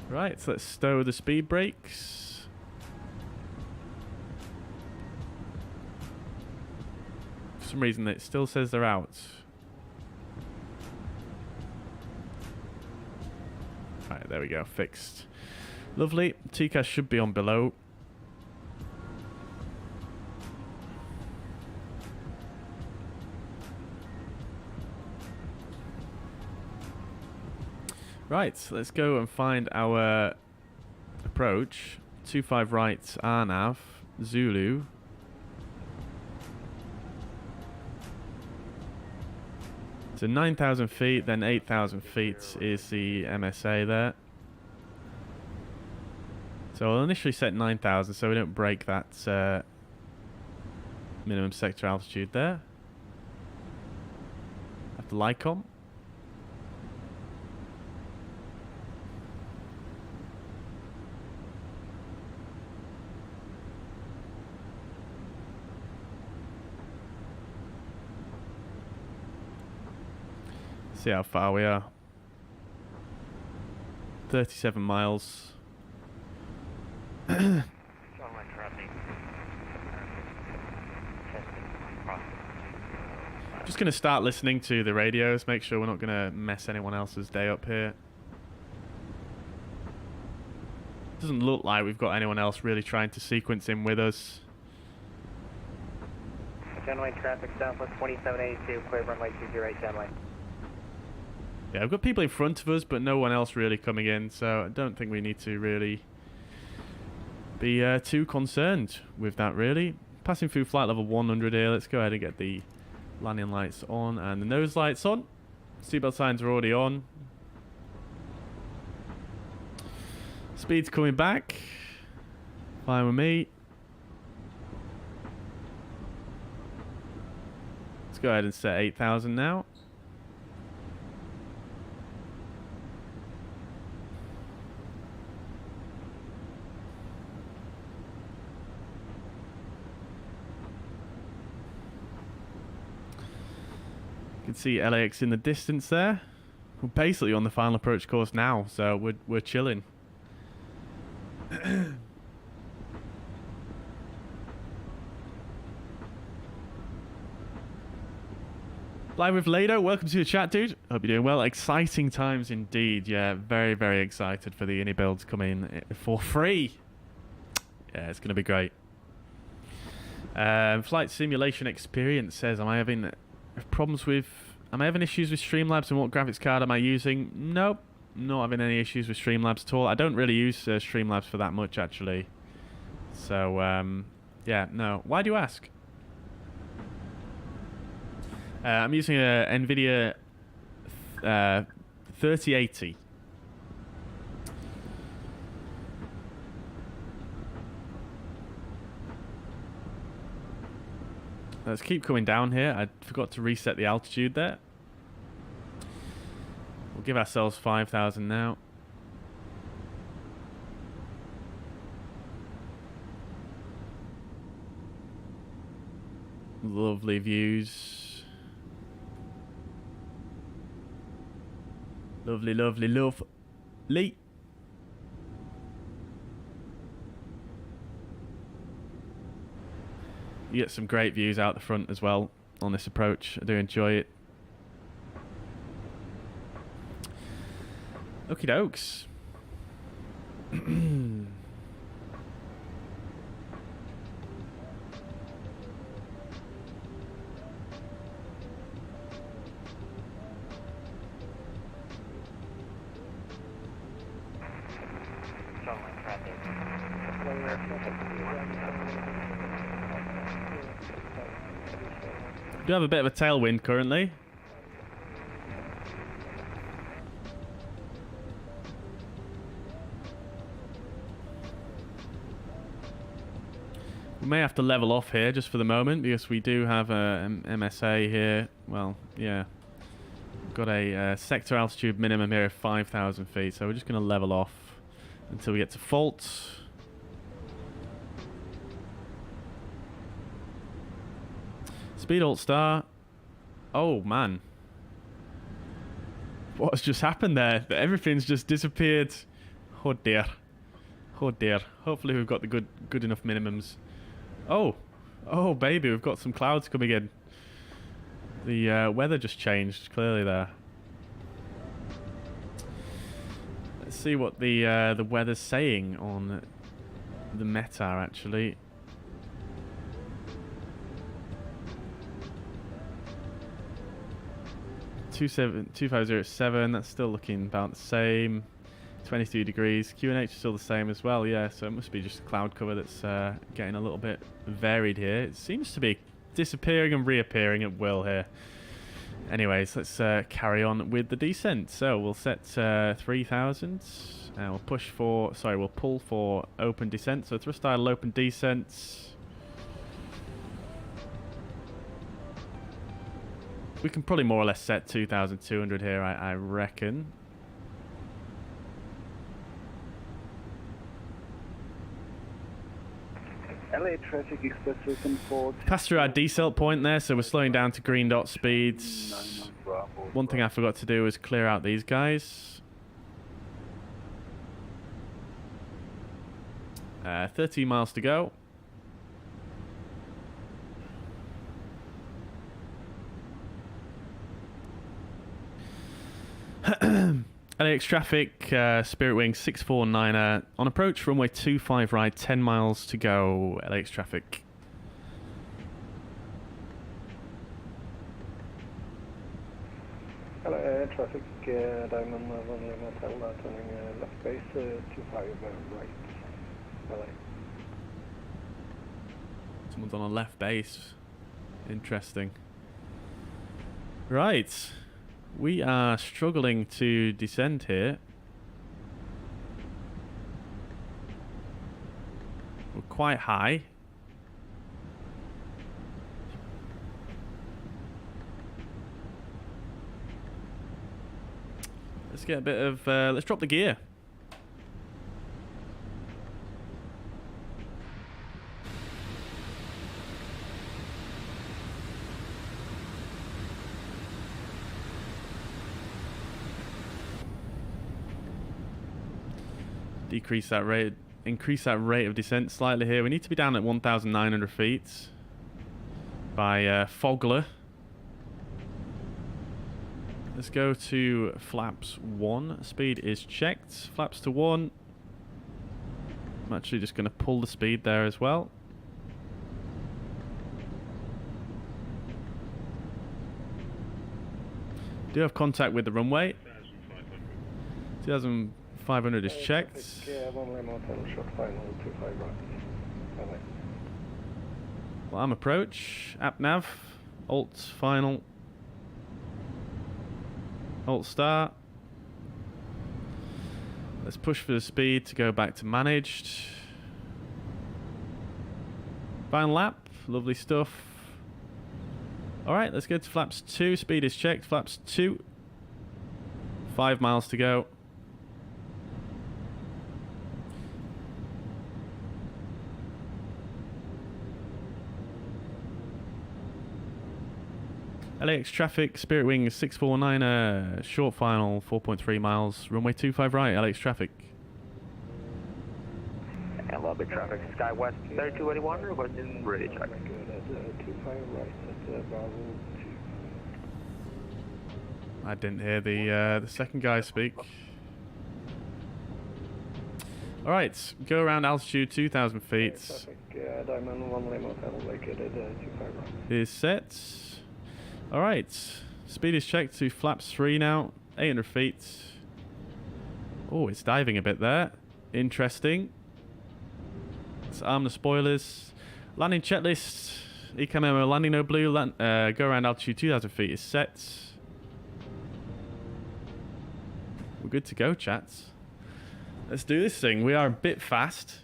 Right, so let's stow the speed brakes. For some reason, it still says they're out. Right, there we go, fixed. Lovely. TCAS should be on below. Right, so let's go and find our approach. 25 right, RNAV, Zulu. So 9,000 feet, then 8,000 feet is the MSA there. So I'll initially set 9,000 so we don't break that minimum sector altitude there. After LICOM. See how far we are. 37 miles. Just going to start listening to the radios, make sure we're not going to mess anyone else's day up here. Doesn't look like we've got anyone else really trying to sequence in with us. Gentlemen, traffic southwest 2782, clear runway 28, gentlemen. Yeah, I've got people in front of us, but no one else really coming in, so I don't think we need to really be too concerned with that, really. Passing through flight level 100 here. Let's go ahead and get the landing lights on and the nose lights on. Seatbelt signs are already on. Speed's coming back. Fine with me. Let's go ahead and set 8,000 now. You can see LAX in the distance there. We're basically on the final approach course now, so we're chilling. Live with Lado, welcome to the chat, dude. Hope you're doing well. Exciting times indeed. Yeah, very, very excited for the ini builds coming for free. Yeah, it's going to be great. Flight simulation experience says, am I having issues with Streamlabs and what graphics card am I using? Nope, not having any issues with Streamlabs at all. I don't really use Streamlabs for that much, actually. So, yeah, no. Why do you ask? I'm using a NVIDIA 3080. Let's keep coming down here. I forgot to reset the altitude there. We'll give ourselves 5,000 now. Lovely views. Lovely, lovely, lovely. You get some great views out the front as well on this approach. I do enjoy it. Okie dokes. We do have a bit of a tailwind currently. We may have to level off here just for the moment because we do have a MSA here. Well, yeah. We've got a sector altitude minimum here of 5,000 feet, so we're just going to level off until we get to fault. Speed alt star. Oh man, what has just happened there? Everything's just disappeared. Oh dear, oh dear. Hopefully we've got the good enough minimums. Oh baby, we've got some clouds coming in. The weather just changed clearly there. Let's see what the weather's saying on the METAR actually. 2507, that's still looking about the same. 22 degrees. QNH is still the same as well, yeah, so it must be just cloud cover that's getting a little bit varied here. It seems to be disappearing and reappearing at will here. Anyways, let's carry on with the descent. So we'll set 3,000 and we'll we'll pull for open descent. So thrust idle open descent. We can probably more or less set 2,200 here, I reckon. LA traffic express system for... Passed through our decelt point there, so we're slowing down to green dot speeds. One thing I forgot to do was clear out these guys. 13 miles to go. LAX traffic, Spirit Wing 649er on approach, runway 25 right, 10 miles to go. LAX traffic. Hello, traffic, Diamond 1 Hotel, turning left base, 25 right, LA. Someone's on a left base. Interesting. Right. We are struggling to descend here. We're quite high. Let's get a bit of... let's drop the gear. Decrease that rate, increase that rate of descent slightly here. We need to be down at 1,900 feet by Fogler. Let's go to flaps 1. Speed is checked. Flaps to 1. I'm actually just going to pull the speed there as well. Do have contact with the runway. 2,500 is checked. Alarm approach. App nav. Alt final. Alt start. Let's push for the speed to go back to managed. Final lap. Lovely stuff. Alright, let's go to flaps 2. Speed is checked. Flaps 2. 5 miles to go. LAX traffic, Spirit Wing 649, short final, 4.3 miles, runway 25 right, LAX traffic. And lobby traffic, Sky West 3281, requesting ready check. 25 right at Bravo 2. I didn't hear the second guy speak. Alright, go around altitude 2,000 feet. Traffic, Diamond 1 Lima Hotel, located 25 right. Is set. Alright, speed is checked to flaps 3 now, 800 feet. Oh, it's diving a bit there. Interesting. Let's arm the spoilers. Landing checklist, Eco memo, landing no blue, go around altitude 2,000 feet is set. We're good to go, chats. Let's do this thing. We are a bit fast.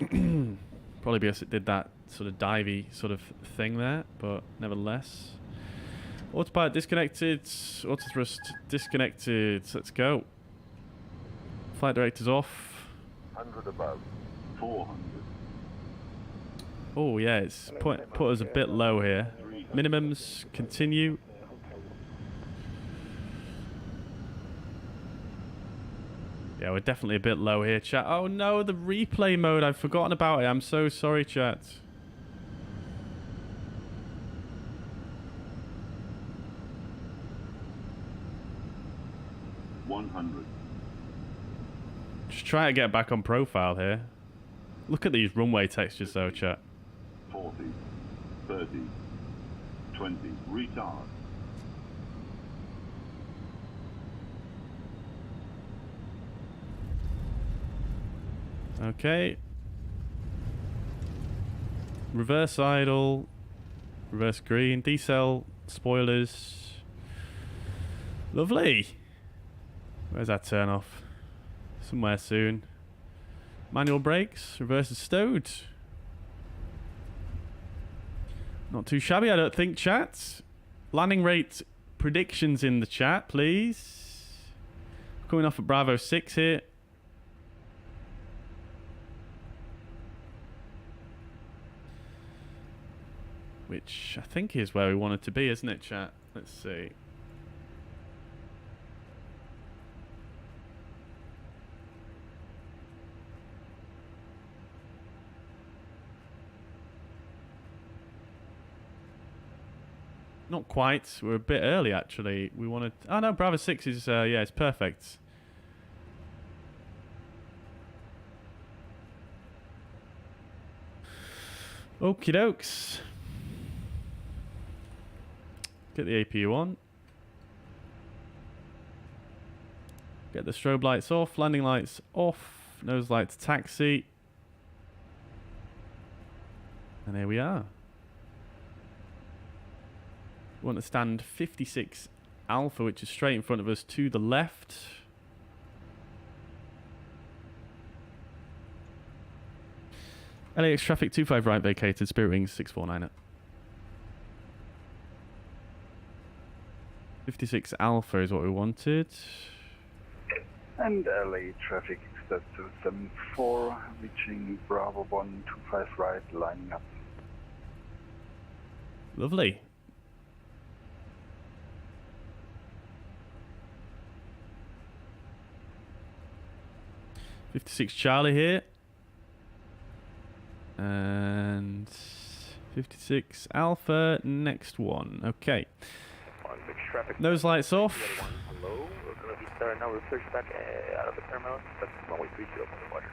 Probably because it did that sort of divey sort of thing there, but nevertheless. Autopilot disconnected, auto thrust disconnected. Let's go. Flight director's off. 100 above. 400. Oh yeah, it's put us a bit low here. Minimums continue. Yeah, we're definitely a bit low here, chat. Oh no, the replay mode. I've forgotten about it. I'm so sorry, chat. Just try to get back on profile here. Look at these runway textures though, chat. 40, 30, 20, retard. Okay. Reverse idle. Reverse green. Decel. Spoilers. Lovely. Where's that turn off? Somewhere soon. Manual brakes. Reverse is stowed. Not too shabby, I don't think, chat. Landing rate predictions in the chat, please. Coming off at Bravo 6 here. which I think is where we want it to be, isn't it, chat? Let's see. Not quite. We're a bit early, actually. We wanted... Oh, no, Bravo 6 is... yeah, it's perfect. Okie dokes. Get the APU on. Get the strobe lights off. Landing lights off. Nose lights taxi. And here we are. We want to stand 56 Alpha, which is straight in front of us to the left. LAX traffic 25 right vacated, Spirit Wings 649. 56 Alpha is what we wanted. And LA traffic extends to 74, reaching Bravo 125 right, lining up. Lovely. .56 Charlie here. And 56 Alpha, next one. Okay. Nose lights off. Hello, we're going to be starting our search back out of the terminal. That's runway 30 for the water.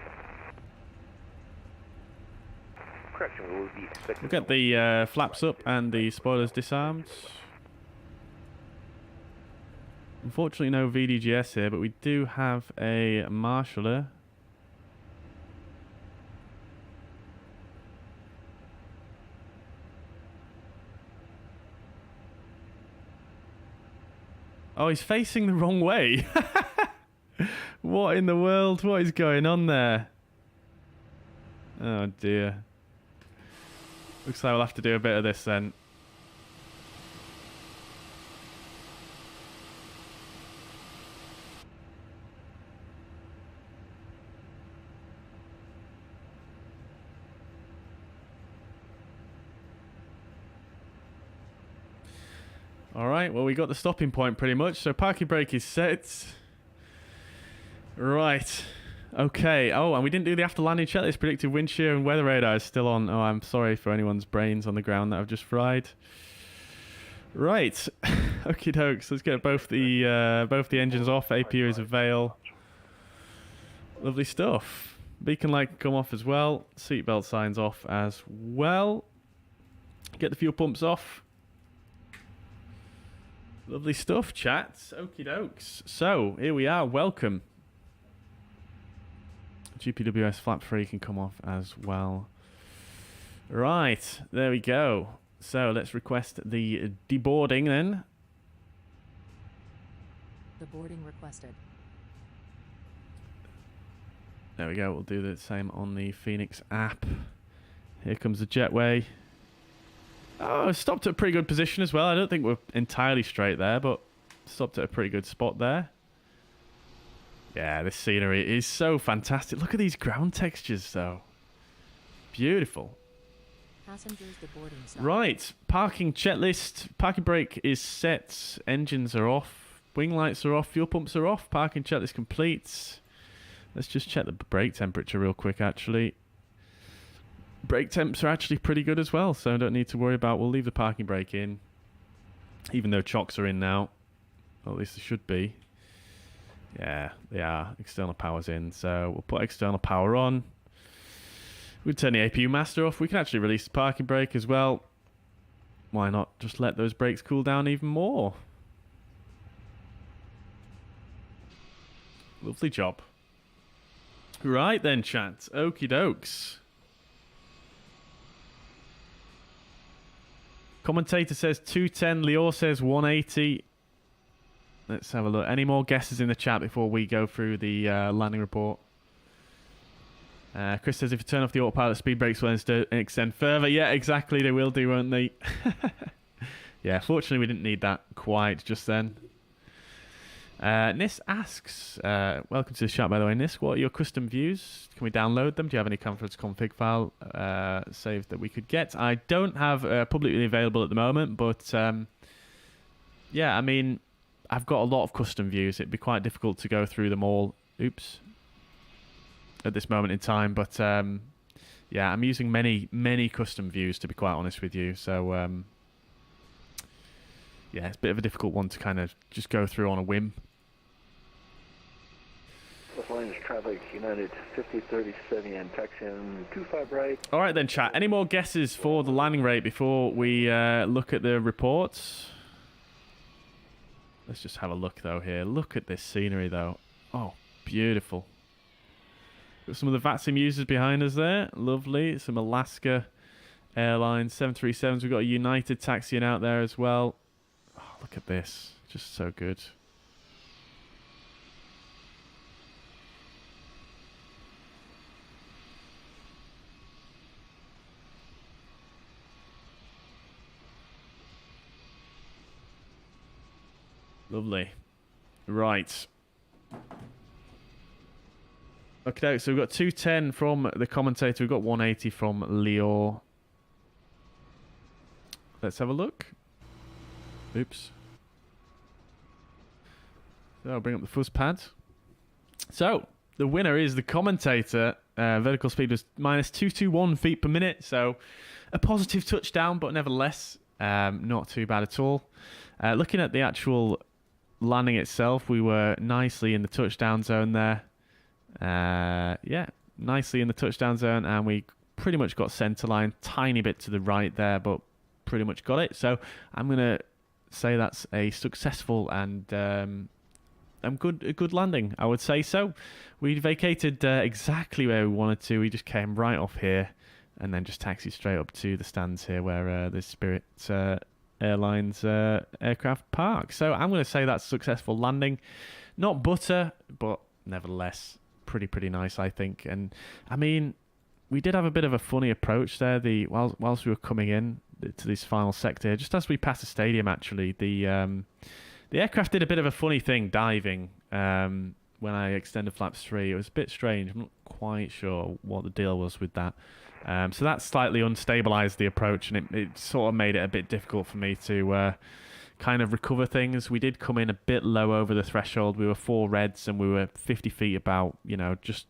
Correction, we will be expecting... We'll get the flaps up and the spoilers disarmed. Unfortunately, no VDGS here, but we do have a marshaller. Oh, he's facing the wrong way. What in the world? What is going on there? Oh, dear. Looks like we'll have to do a bit of this then. Alright, well, we got the stopping point pretty much, so parking brake is set. Right. Okay. Oh, and we didn't do the after landing checklist. Predicted wind shear and weather radar is still on. Oh, I'm sorry for anyone's brains on the ground that I've just fried. Right. Okie dokes. Let's get both the engines off. APU is a veil. Lovely stuff. Beacon light can come off as well. Seatbelt signs off as well. Get the fuel pumps off. Lovely stuff, chat. Okie dokes. So, here we are. Welcome. GPWS flap 3 can come off as well. Right. There we go. So, let's request the deboarding then. The boarding requested. There we go. We'll do the same on the Fenix app. Here comes the jetway. Oh, stopped at a pretty good position as well. I don't think we're entirely straight there, but stopped at a pretty good spot there. Yeah, this scenery is so fantastic. Look at these ground textures, though. Beautiful. Passengers deboarding sign. Right, parking checklist. Parking brake is set. Engines are off. Wing lights are off. Fuel pumps are off. Parking checklist complete. Let's just check the brake temperature real quick, actually. Brake temps are actually pretty good as well, so don't need to worry about. We'll leave the parking brake in, even though chocks are in now. Well, at least they should be. Yeah, they are. External power's in, so we'll put external power on. We'll turn the APU master off. We can actually release the parking brake as well. Why not just let those brakes cool down even more? Lovely job. Right then, chat. Okie dokes. Commentator says 210. Lior says 180. Let's have a look. Any more guesses in the chat before we go through the landing report? Chris says if you turn off the autopilot, speed brakes will extend further. Yeah, exactly. They will do, won't they? Yeah, fortunately we didn't need that quite just then. Nis asks, welcome to the chat by the way, Nis, what are your custom views? Can we download them? Do you have any conference config file saved that we could get? I don't have publicly available at the moment, but yeah, I mean, I've got a lot of custom views. It'd be quite difficult to go through them all. Oops. At this moment in time, but yeah, I'm using many custom views, to be quite honest with you. So yeah, it's a bit of a difficult one to kind of just go through on a whim. Lines traffic, United 5030 and taxiing 25 right. All right then, chat. Any more guesses for the landing rate before we look at the reports? Let's just have a look though here. Look at this scenery though. Oh, beautiful. Got some of the VATSIM users behind us there. Lovely. Some Alaska Airlines 737s. We've got a United taxiing out there as well. Oh, look at this. Just so good. Lovely. Right. Okay, so we've got 210 from the commentator. We've got 180 from Leo. Let's have a look. Oops. So I'll bring up the fuzz pad. So the winner is the commentator. Vertical speed was minus 221 feet per minute. So a positive touchdown, but nevertheless, not too bad at all. Looking at the actual landing itself, we were nicely in the touchdown zone there. Yeah, nicely in the touchdown zone, and we pretty much got center line, tiny bit to the right there, but pretty much got it. So I'm gonna say that's a successful and a good landing, I would say. So we vacated exactly where we wanted to. We just came right off here and then just taxied straight up to the stands here where the Spirit Airlines aircraft park. So I'm going to say that's a successful landing. Not butter, but nevertheless pretty nice, I think. And I mean, we did have a bit of a funny approach there. Whilst we were coming in to this final sector, just as we passed the stadium, actually, the aircraft did a bit of a funny thing diving when I extended flaps 3. It was a bit strange. I'm not quite sure what the deal was with that. So that slightly unstabilized the approach, and it sort of made it a bit difficult for me to kind of recover things. We did come in a bit low over the threshold. We were 4 reds, and we were 50 feet about, you know, just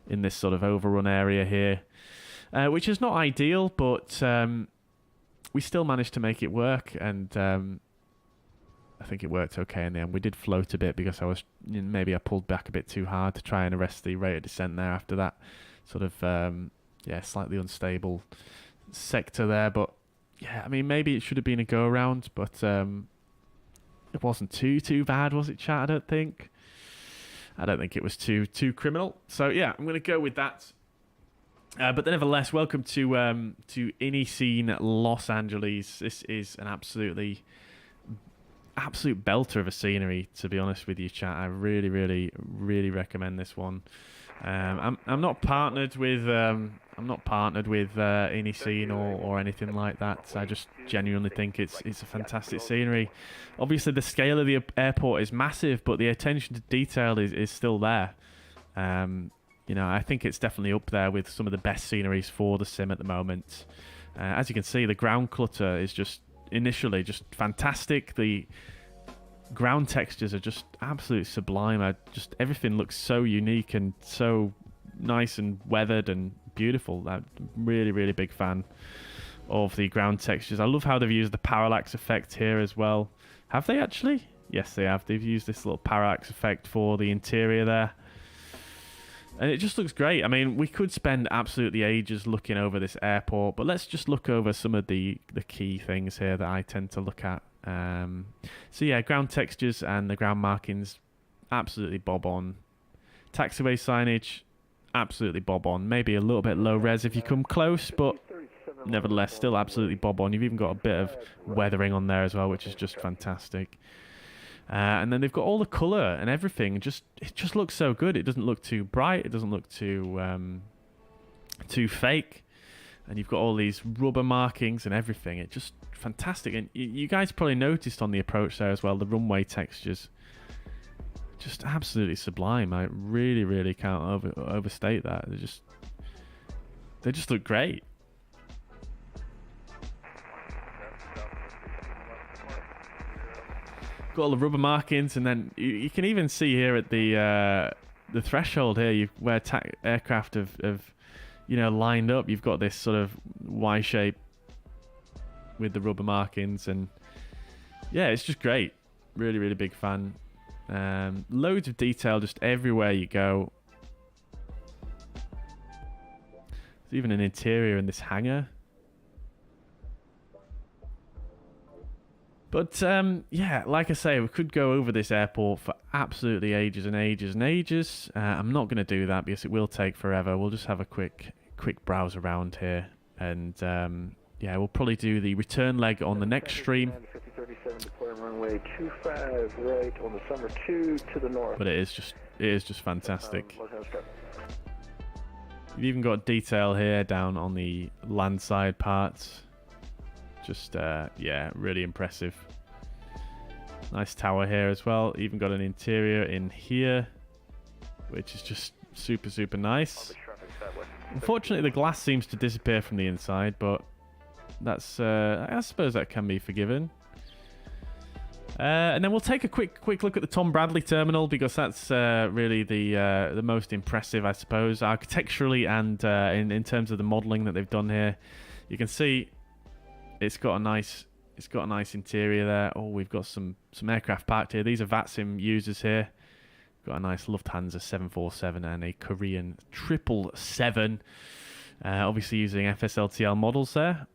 in this sort of overrun area here, which is not ideal, but we still managed to make it work, and I think it worked okay in the end. We did float a bit because maybe I pulled back a bit too hard to try and arrest the rate of descent there after that sort of yeah, slightly unstable sector there. But yeah, I mean, maybe it should have been a go around, but it wasn't too bad, was it, chat? I don't think it was too criminal. So yeah, I'm going to go with that. But nevertheless, welcome to iniScene Los Angeles. This is an absolute belter of a scenery, to be honest with you, chat. I really recommend this one. I'm not partnered with iniScene or anything like that. I just genuinely think it's a fantastic scenery. Obviously, the scale of the airport is massive, but the attention to detail is still there. You know, I think it's definitely up there with some of the best sceneries for the sim at the moment. As you can see, the ground clutter is just initially just fantastic. The ground textures are just absolutely sublime. Everything looks so unique and so nice and weathered and beautiful. I'm really big fan of the ground textures. I love how they've used the parallax effect here as well. Have they actually? Yes, they have. They've used this little parallax effect for the interior there. And it just looks great. I mean, we could spend absolutely ages looking over this airport, but let's just look over some of the key things here that I tend to look at. So yeah, ground textures and the ground markings, absolutely bob on. Taxiway signage, absolutely bob on. Maybe a little bit low res if you come close, but nevertheless, still absolutely bob on. You've even got a bit of weathering on there as well, which is just fantastic. And then they've got all the colour and everything. It just looks so good. It doesn't look too bright. It doesn't look too fake. And you've got all these rubber markings and everything. It's just fantastic. And you guys probably noticed on the approach there as well, the runway textures. just absolutely sublime. I really, really can't overstate that. They just look great. Got all the rubber markings, and then you can even see here at the threshold here, where aircraft have lined up. You've got this sort of Y shape with the rubber markings, and yeah, it's just great. Really, really big fan. Loads of detail just everywhere you go. There's even an interior in this hangar. But yeah, like I say, we could go over this airport for absolutely ages and ages and ages. I'm not going to do that because it will take forever. We'll just have a quick browse around here, and yeah, we'll probably do the return leg on the next stream. 5037 departing runway 25 right on the summer 2 to the north. But it is just fantastic. You've even got detail here down on the landside parts. Just yeah, really impressive. Nice tower here as well. Even got an interior in here, which is just super nice. Unfortunately, the glass seems to disappear from the inside, but that's I suppose that can be forgiven. And then we'll take a quick look at the Tom Bradley terminal, because that's really the most impressive, I suppose, architecturally and in terms of the modelling that they've done here. You can see it's got a nice interior there. Oh, we've got some aircraft parked here. These are VATSIM users here. Got a nice Lufthansa 747 and a Korean 777. Obviously using FSLTL models there.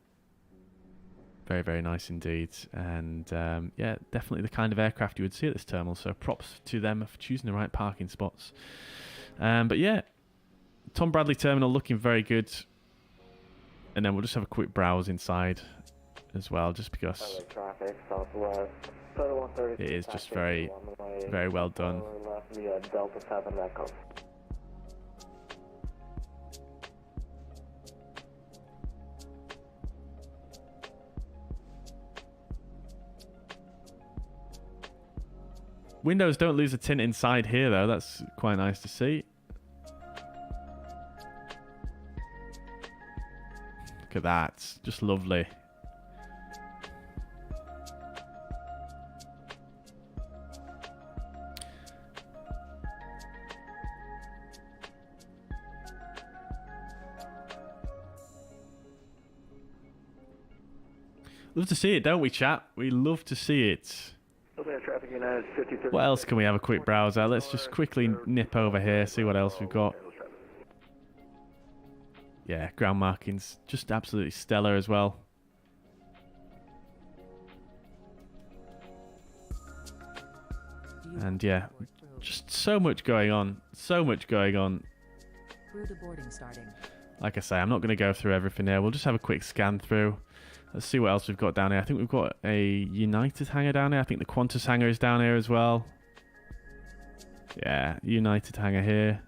Very nice indeed. And yeah, definitely the kind of aircraft you would see at this terminal. So props to them for choosing the right parking spots. But yeah, Tom Bradley terminal looking very good. And then we'll just have a quick browse inside as well, just because it is just very well done. Windows don't lose a tint inside here though. That's quite nice to see. Look at that, just lovely. Love to see it, don't we, chat? We love to see it. What else can we have a quick browse at? Let's just quickly nip over here, see what else we've got. Yeah, ground markings, just absolutely stellar as well. And yeah, just so much going on. So much going on. Like I say, I'm not going to go through everything here. We'll just have a quick scan through. Let's see what else we've got down here. I think we've got a United hangar down here. I think the Qantas hangar is down here as well. Yeah, United hangar here.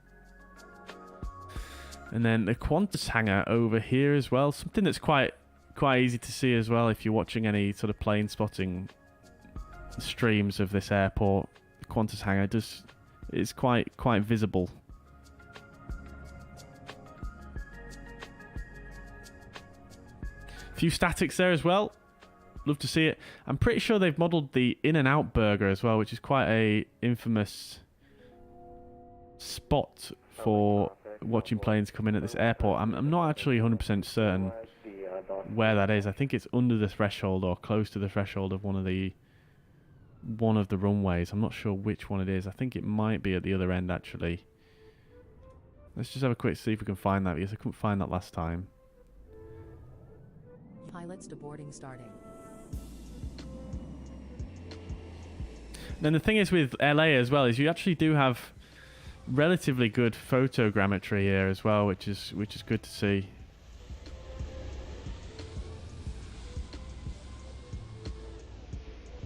And then the Qantas hangar over here as well. Something that's quite easy to see as well if you're watching any sort of plane spotting streams of this airport. The Qantas hangar is quite visible. Few statics there as well. Love to see it. I'm pretty sure they've modelled the In-N-Out burger as well, which is quite a infamous spot for watching planes come in at this airport. I'm not actually 100% certain where that is. I think it's under the threshold or close to the threshold of one of the runways. I'm not sure which one it is. I think it might be at the other end actually. Let's just have a quick see if we can find that, because I couldn't find that last time. Pilots to boarding starting. Then the thing is with LA as well is you actually do have relatively good photogrammetry here as well, which is good to see.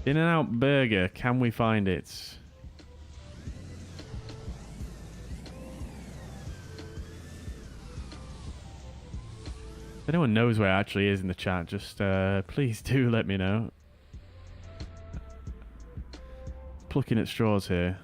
In-N-Out burger, can we find it? If anyone knows where it actually is in the chat, just please do let me know. Plucking at straws here.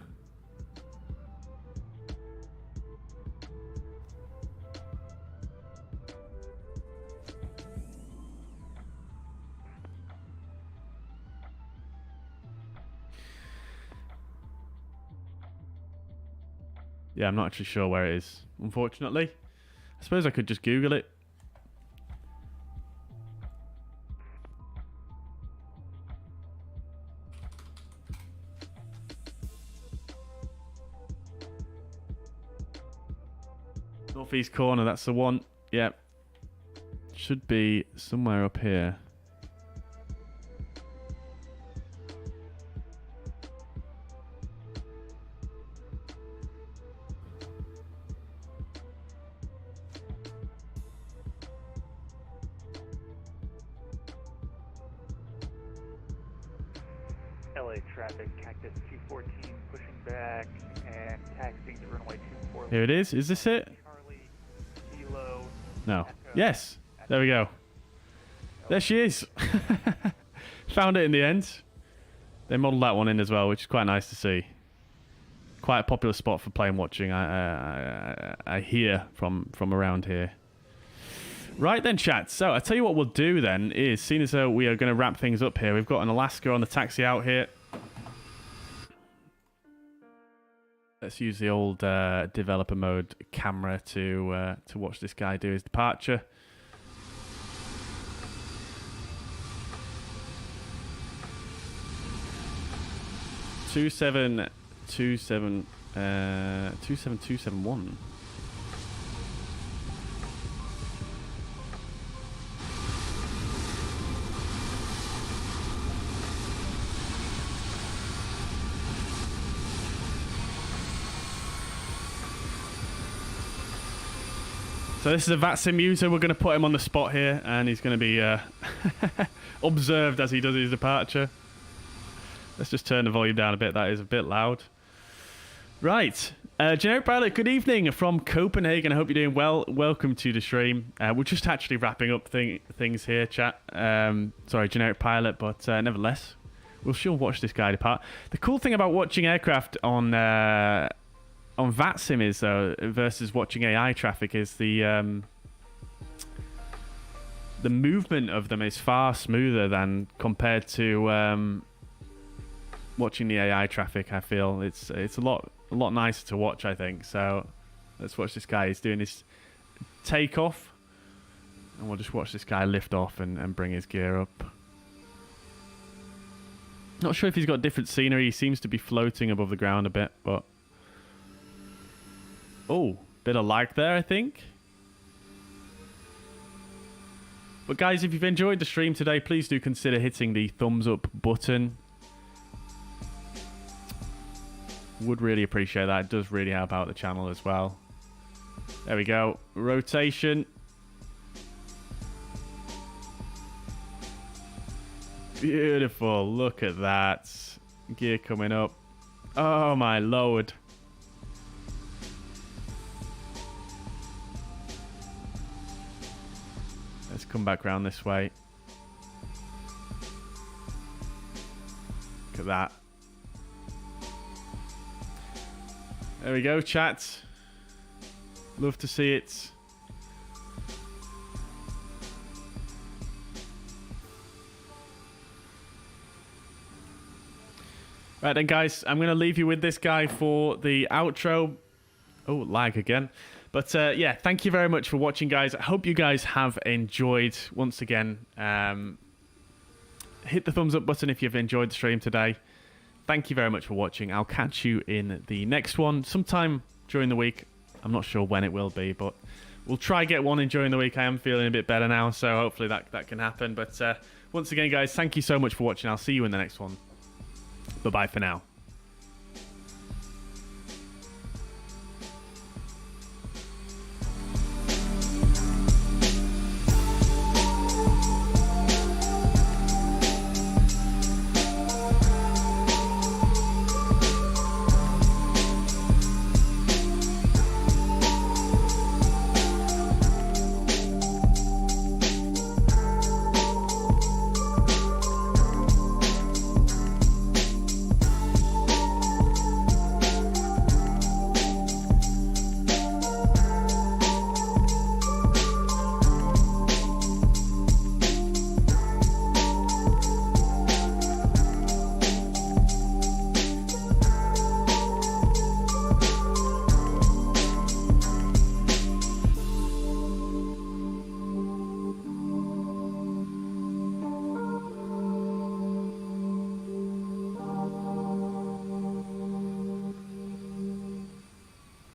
Yeah, I'm not actually sure where it is, unfortunately. I suppose I could just Google it. Northeast corner, that's the one. Yep. Should be somewhere up here. LA traffic, Cactus 214 pushing back and taxiing to runway 24. Here it is. Is this it? Charlie, Kilo, No. Echo, Yes. There we go. There she is. Found it in the end. They modelled that one in as well, which is quite nice to see. Quite a popular spot for plane watching, I hear from around here. Right then, chat. So I tell you what we'll do then is, seeing as though we are going to wrap things up here, we've got an Alaska on the taxi out here. Let's use the old developer mode camera to watch this guy do his departure. Two seven two seven 27271. So this is a VATSIM user. We're going to put him on the spot here, and he's going to be observed as he does his departure. Let's just turn the volume down a bit. That is a bit loud. Right. Generic Pilot, good evening from Copenhagen. I hope you're doing well. Welcome to the stream. We're just actually wrapping up things here, chat. Sorry, Generic Pilot, but nevertheless, we'll sure watch this guy depart. The cool thing about watching aircraft on VATSIM is, though, versus watching AI traffic, is the movement of them is far smoother than compared to watching the AI traffic. I feel it's a lot nicer to watch, I think. So let's watch this guy. He's doing his takeoff, and we'll just watch this guy lift off and bring his gear up. Not sure if he's got different scenery. He seems to be floating above the ground a bit, but oh, bit of lag there, I think. But guys, if you've enjoyed the stream today, please do consider hitting the thumbs up button. Would really appreciate that. It does really help out the channel as well. There we go. Rotation. Beautiful. Look at that. Gear coming up. Oh my lord. Let's come back round this way. Look at that. There we go, chat. Love to see it. Right then, guys, I'm going to leave you with this guy for the outro. Oh, lag again. But yeah, thank you very much for watching, guys. I hope you guys have enjoyed. Once again, hit the thumbs up button if you've enjoyed the stream today. Thank you very much for watching. I'll catch you in the next one sometime during the week. I'm not sure when it will be, but we'll try get one in during the week. I am feeling a bit better now, so hopefully that can happen. But once again, guys, thank you so much for watching. I'll see you in the next one. Bye-bye for now.